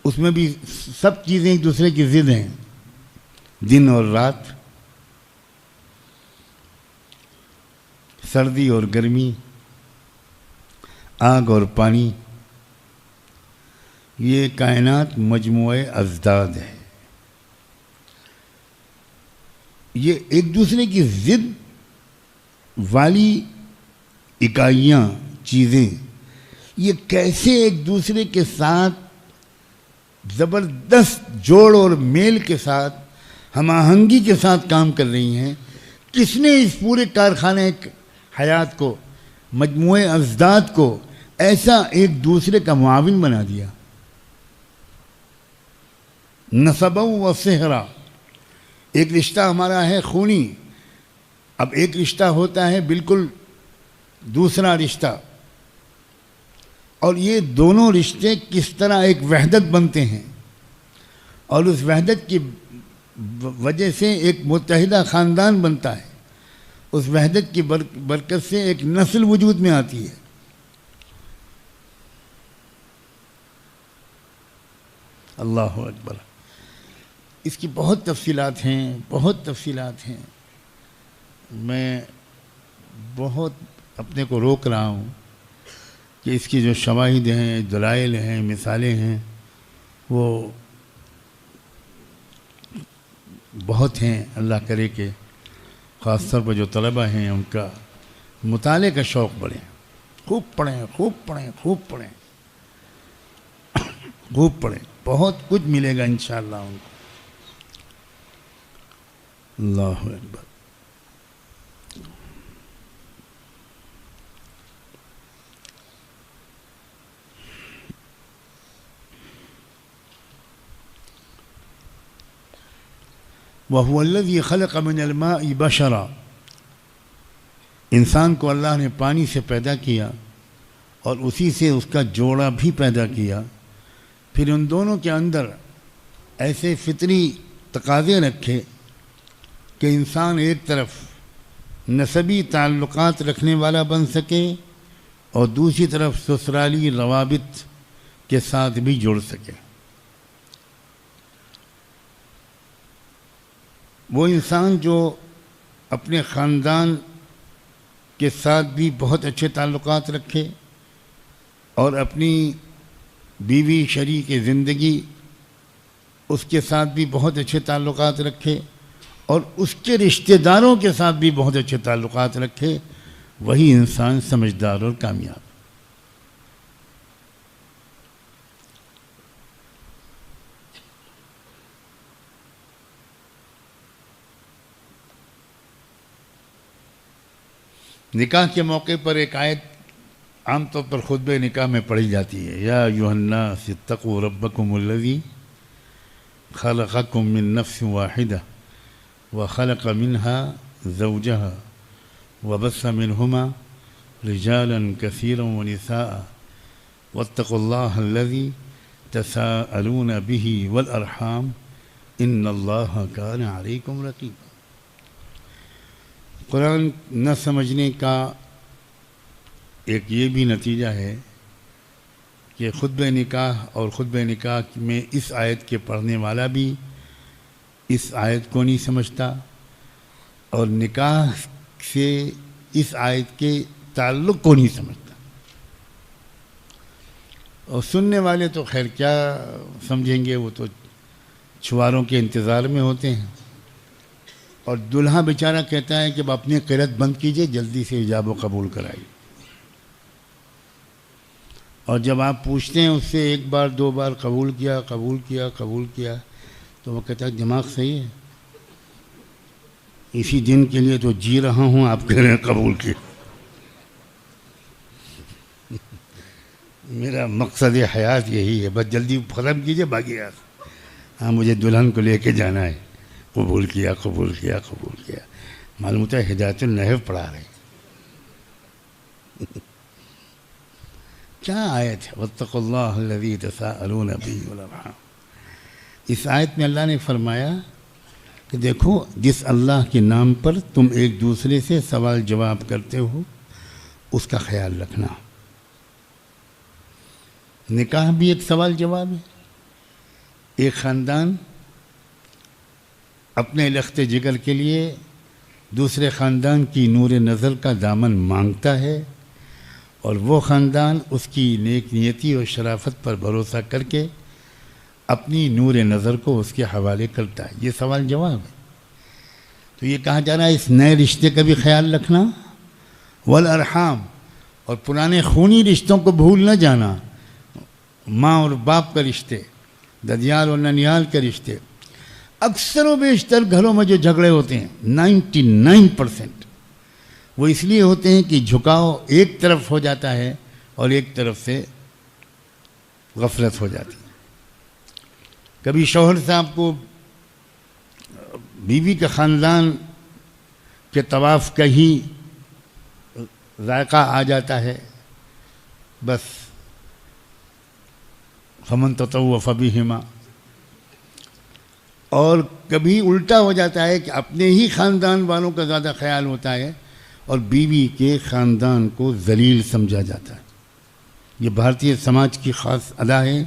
اس میں بھی سب چیزیں ایک دوسرے کی ضد ہیں. دن اور رات، سردی اور گرمی، آگ اور پانی، یہ کائنات مجموعہ اجزاد ہے. یہ ایک دوسرے کی ضد والی اکائیاں، چیزیں، یہ کیسے ایک دوسرے کے ساتھ زبردست جوڑ اور میل کے ساتھ، ہم آہنگی کے ساتھ کام کر رہی ہیں. کس نے اس پورے کارخانے حیات کو، مجموعہ اجزاد کو ایسا ایک دوسرے کا معاون بنا دیا؟ نسبا و صہرا، ایک رشتہ ہمارا ہے خونی، اب ایک رشتہ ہوتا ہے بالکل دوسرا رشتہ، اور یہ دونوں رشتے کس طرح ایک وحدت بنتے ہیں، اور اس وحدت کی وجہ سے ایک متحدہ خاندان بنتا ہے. اس وحدت کی برکت سے ایک نسل وجود میں آتی ہے. اللہ اکبر. اس کی بہت تفصیلات ہیں، بہت تفصیلات ہیں. میں بہت اپنے کو روک رہا ہوں کہ اس کی جو شواہد ہیں، دلائل ہیں، مثالیں ہیں، وہ بہت ہیں۔ اللہ کرے کہ خاص طور پر جو طلبہ ہیں ان کا مطالعے کا شوق بڑھے، خوب پڑھیں، خوب پڑھیں، خوب پڑھیں، خوب پڑھیں، بہت کچھ ملے گا انشاءاللہ ان کو۔ اللہ اکبر۔ وَهُوَ الَّذِي خَلَقَ مِنَ الْمَاءِ بَشَرًا، انسان کو اللہ نے پانی سے پیدا کیا اور اسی سے اس کا جوڑا بھی پیدا کیا، پھر ان دونوں کے اندر ایسے فطری تقاضے رکھے کہ انسان ایک طرف نسبی تعلقات رکھنے والا بن سکے اور دوسری طرف سسرالی روابط کے ساتھ بھی جڑ سکے۔ وہ انسان جو اپنے خاندان کے ساتھ بھی بہت اچھے تعلقات رکھے اور اپنی بیوی شریک زندگی اس کے ساتھ بھی بہت اچھے تعلقات رکھے اور اس کے رشتہ داروں کے ساتھ بھی بہت اچھے تعلقات رکھے، وہی انسان سمجھدار اور کامیاب۔ نکاح کے موقع پر ایک آیت عام طور پر خطبہ نکاح میں پڑھی جاتی ہے، یا ایھا الناس اتقوا ربکم الذی خلقکم من نفس واحدہ وخلق منها زوجها وبث منهما رجالا كثيرا ونساء واتقوا الله الذي تساءلون به والأرحام ان الله كان عليكم رقيبا۔ قرآن نہ سمجھنے کا ایک یہ بھی نتیجہ ہے کہ خطبہ نکاح اور خطبہ نکاح میں اس آیت کے پڑھنے والا بھی اس آیت کو نہیں سمجھتا اور نکاح سے اس آیت کے تعلق کو نہیں سمجھتا، اور سننے والے تو خیر کیا سمجھیں گے، وہ تو چھواروں کے انتظار میں ہوتے ہیں، اور دلہا بیچارہ کہتا ہے کہ اب اپنی قرت بند کیجئے، جلدی سے ایجاب و قبول کرائیے، اور جب آپ پوچھتے ہیں اس سے ایک بار دو بار قبول کیا قبول کیا قبول کیا تو وہ کہتا ہے دماغ صحیح ہے، اسی دن کے لیے تو جی رہا ہوں، آپ کہہ رہے ہیں قبول کیا۔ میرا مقصد حیات یہی ہے، بس جلدی ختم کیجئے باقی آپ، ہاں مجھے دلہن کو لے کے جانا ہے، قبول کیا قبول کیا قبول کیا۔ معلوم ہوتا ہے ہدایت النحو پڑھا رہے کیا آیت ہے، واتقوا اللہ الذی تساءلون بہ والارحام۔ اس آیت میں اللہ نے فرمایا کہ دیکھو جس اللہ کے نام پر تم ایک دوسرے سے سوال جواب کرتے ہو اس کا خیال رکھنا۔ نکاح بھی ایک سوال جواب ہے، ایک خاندان اپنے لخت جگر کے لیے دوسرے خاندان کی نور نظر کا دامن مانگتا ہے، اور وہ خاندان اس کی نیک نیتی اور شرافت پر بھروسہ کر کے اپنی نور نظر کو اس کے حوالے کرتا ہے۔ یہ سوال جواب ہے۔ تو یہ کہا جا رہا ہے اس نئے رشتے کا بھی خیال رکھنا، والارحام، اور پرانے خونی رشتوں کو بھول نہ جانا، ماں اور باپ کا رشتے، ددیال اور ننیال کے رشتے۔ اکثر و بیشتر گھروں میں جو جھگڑے ہوتے ہیں 99% وہ اس لیے ہوتے ہیں کہ جھکاؤ ایک طرف ہو جاتا ہے اور ایک طرف سے غفلت ہو جاتی ہے۔ کبھی شوہر صاحب کو بیوی کے خاندان کے طواف کا ہی ذائقہ آ جاتا ہے، بس فمن تطوف بہما، اور کبھی الٹا ہو جاتا ہے کہ اپنے ہی خاندان والوں کا زیادہ خیال ہوتا ہے اور بیوی کے خاندان کو ذلیل سمجھا جاتا ہے۔ یہ بھارتی سماج کی خاص ادا ہے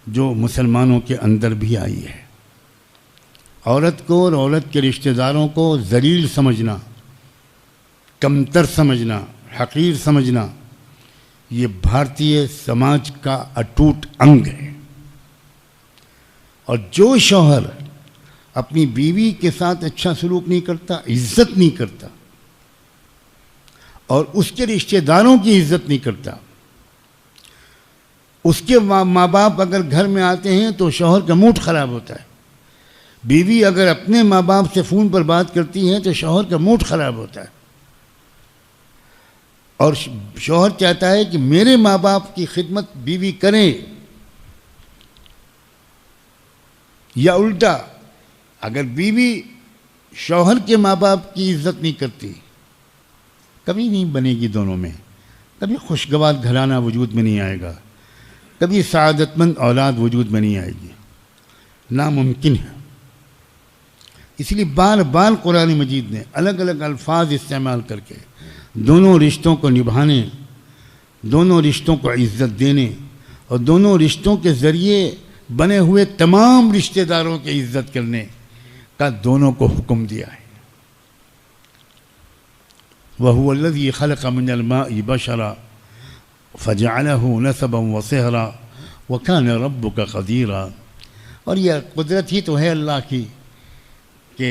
جو مسلمانوں کے اندر بھی آئی ہے۔ عورت کو اور عورت کے رشتہ داروں کو ذلیل سمجھنا، کمتر سمجھنا، حقیر سمجھنا، یہ بھارتی سماج کا اٹوٹ انگ ہے، اور جو شوہر اپنی بیوی کے ساتھ اچھا سلوک نہیں کرتا، عزت نہیں کرتا، اور اس کے رشتہ داروں کی عزت نہیں کرتا، اس کے ماں باپ اگر گھر میں آتے ہیں تو شوہر کا موڈ خراب ہوتا ہے، بیوی اگر اپنے ماں باپ سے فون پر بات کرتی ہے تو شوہر کا موڈ خراب ہوتا ہے، اور شوہر چاہتا ہے کہ میرے ماں باپ کی خدمت بیوی کرے، یا الٹا اگر بیوی شوہر کے ماں باپ کی عزت نہیں کرتی، کبھی نہیں بنے گی دونوں میں، کبھی خوشگوار گھرانہ وجود میں نہیں آئے گا، کبھی سعادت مند اولاد وجود میں نہیں آئے گی، ناممکن ہے۔ اس لیے بار بار قرآن مجید نے الگ الگ الفاظ استعمال کر کے دونوں رشتوں کو نبھانے، دونوں رشتوں کو عزت دینے، اور دونوں رشتوں کے ذریعے بنے ہوئے تمام رشتہ داروں کی عزت کرنے کا دونوں کو حکم دیا ہے۔ وَهُوَ الَّذِي خَلَقَ مِنَ الْمَاءِ بَشَرًا فَجَعَلَهُ نَسَبًا وَصِهْرًا وَكَانَ رَبُّكَ قَدِيرًا۔ اور یہ قدرت ہی تو ہے اللہ کی کہ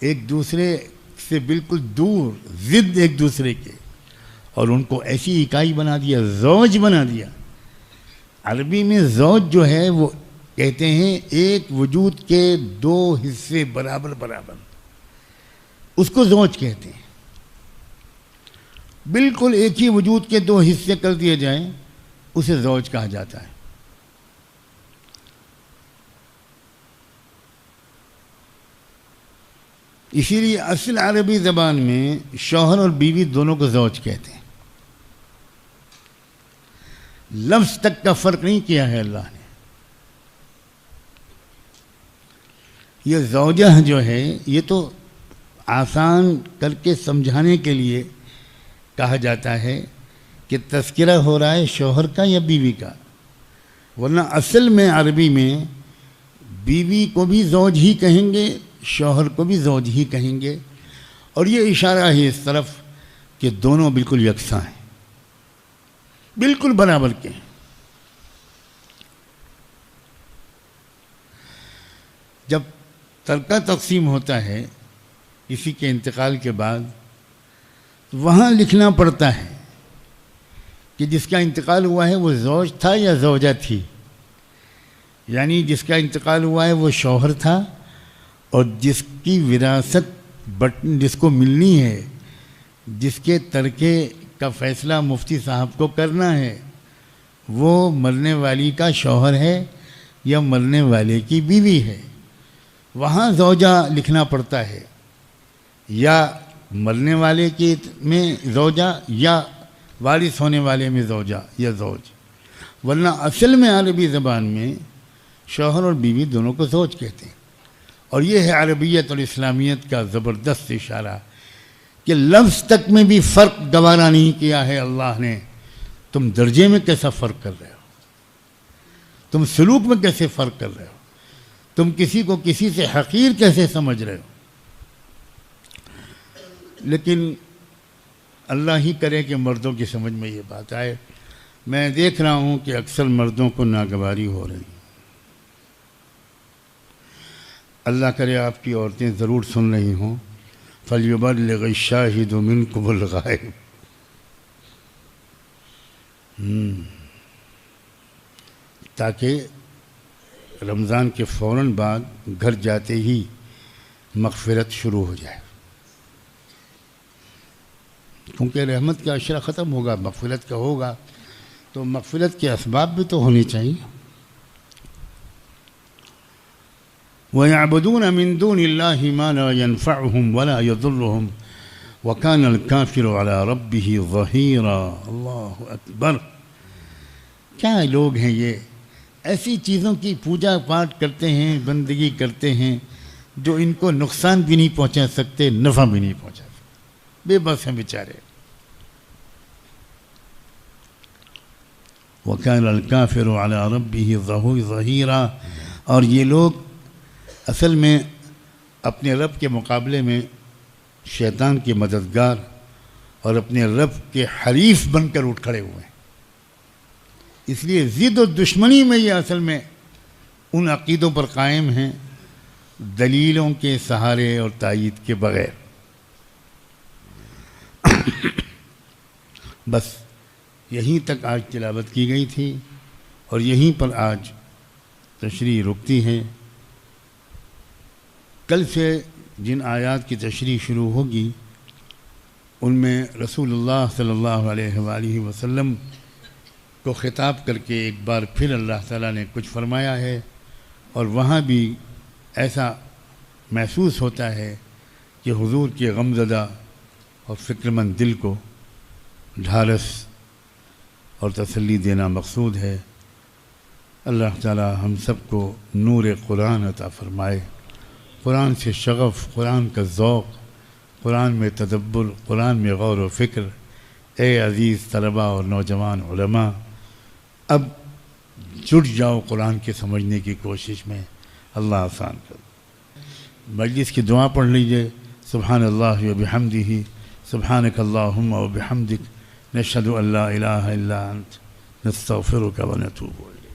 ایک دوسرے سے بالکل دور، ضد ایک دوسرے کے، اور ان کو ایسی اکائی بنا دیا، زوج بنا دیا۔ عربی میں زوج جو ہے وہ کہتے ہیں ایک وجود کے دو حصے برابر برابر، اس کو زوج کہتے ہیں۔ بالکل ایک ہی وجود کے دو حصے کر دیے جائیں اسے زوج کہا جاتا ہے۔ اسی لیے اصل عربی زبان میں شوہر اور بیوی دونوں کو زوج کہتے ہیں، لفظ تک کا فرق نہیں کیا ہے اللہ نے۔ یہ زوجہ جو ہے یہ تو آسان کر کے سمجھانے کے لیے کہا جاتا ہے کہ تذکرہ ہو رہا ہے شوہر کا یا بیوی کا، ورنہ اصل میں عربی میں بیوی کو بھی زوج ہی کہیں گے، شوہر کو بھی زوج ہی کہیں گے، اور یہ اشارہ ہے اس طرف کہ دونوں بالکل یکساں ہیں، بالکل برابر کے ہیں۔ جب ترکہ تقسیم ہوتا ہے کسی کے انتقال کے بعد، وہاں لکھنا پڑتا ہے کہ جس کا انتقال ہوا ہے وہ زوج تھا یا زوجہ تھی، یعنی جس کا انتقال ہوا ہے وہ شوہر تھا، اور جس کی وراثت جس کو ملنی ہے، جس کے ترکے کا فیصلہ مفتی صاحب کو کرنا ہے، وہ مرنے والی کا شوہر ہے یا مرنے والے کی بیوی ہے۔ وہاں زوجہ لکھنا پڑتا ہے، یا مرنے والے کے میں زوجہ یا وارث ہونے والے میں زوجہ یا زوج، ورنہ اصل میں عربی زبان میں شوہر اور بیوی دونوں کو زوج کہتے ہیں۔ اور یہ ہے عربیت اور اسلامیت کا زبردست اشارہ کہ لفظ تک میں بھی فرق گوارا نہیں کیا ہے اللہ نے۔ تم درجے میں کیسا فرق کر رہے ہو، تم سلوک میں کیسے فرق کر رہے ہو، تم کسی کو کسی سے حقیر کیسے سمجھ رہے ہو۔ لیکن اللہ ہی کرے کہ مردوں کی سمجھ میں یہ بات آئے۔ میں دیکھ رہا ہوں کہ اکثر مردوں کو ناگواری ہو رہی۔ اللہ کرے آپ کی عورتیں ضرور سن رہی ہوں، فَلْيُبَلِّغِ الشَّاهِدُ مِنْكُمُ الْغَائِبَ، تاکہ رمضان کے فوراً بعد گھر جاتے ہی مغفرت شروع ہو جائے، کیونکہ رحمت کا عشرہ ختم ہوگا، مغفرت کا ہوگا، تو مغفرت کے اسباب بھی تو ہونے چاہیے۔ وَيَعْبُدُونَ مِن دُونِ اللَّهِ مَا لَا يَنفَعُهُمْ وَلَا يَضُرُّهُمْ وَكَانَ الْكَافِرُ عَلَى رَبِّهِ ظَهِيرًا۔ اللہ اکبر! کیا لوگ ہیں یہ، ایسی چیزوں کی پوجا پاٹ کرتے ہیں، بندگی کرتے ہیں جو ان کو نقصان بھی نہیں پہنچا سکتے، نفع بھی نہیں پہنچا سکتے، بے بس ہیں بیچارے۔ وَكَانَ الْكَافِرُ عَلَى رَبِّهِ ظَهِيرًا۔ اور یہ لوگ اصل میں اپنے رب کے مقابلے میں شیطان کے مددگار اور اپنے رب کے حریف بن کر اٹھ کھڑے ہوئے ہیں۔ اس لیے ضد و دشمنی میں یہ اصل میں ان عقیدوں پر قائم ہیں دلیلوں کے سہارے اور تائید کے بغیر۔ بس یہیں تک آج تلاوت کی گئی تھی اور یہیں پر آج تشریح رکتی ہے۔ کل سے جن آیات کی تشریح شروع ہوگی ان میں رسول اللہ صلی اللہ علیہ وآلہ وسلم کو خطاب کر کے ایک بار پھر اللہ تعالیٰ نے کچھ فرمایا ہے، اور وہاں بھی ایسا محسوس ہوتا ہے کہ حضور کے غمزدہ اور فکر مند دل کو ڈھارس اور تسلی دینا مقصود ہے۔ اللہ تعالیٰ ہم سب کو نور قرآن عطا فرمائے، قرآن سے شغف، قرآن کا ذوق، قرآن میں تدبر، قرآن میں غور و فکر۔ اے عزیز طلباء اور نوجوان علماء، اب جٹ جاؤ قرآن کے سمجھنے کی کوشش میں، اللہ آسان کر۔ مجلس کی دعا پڑھ لیجئے۔ سبحان اللہ و بحمدہ، سبحانک اللہم و بحمدک، نشہد ان لا الہ الا انت، نستغفرک و نتوب الیک۔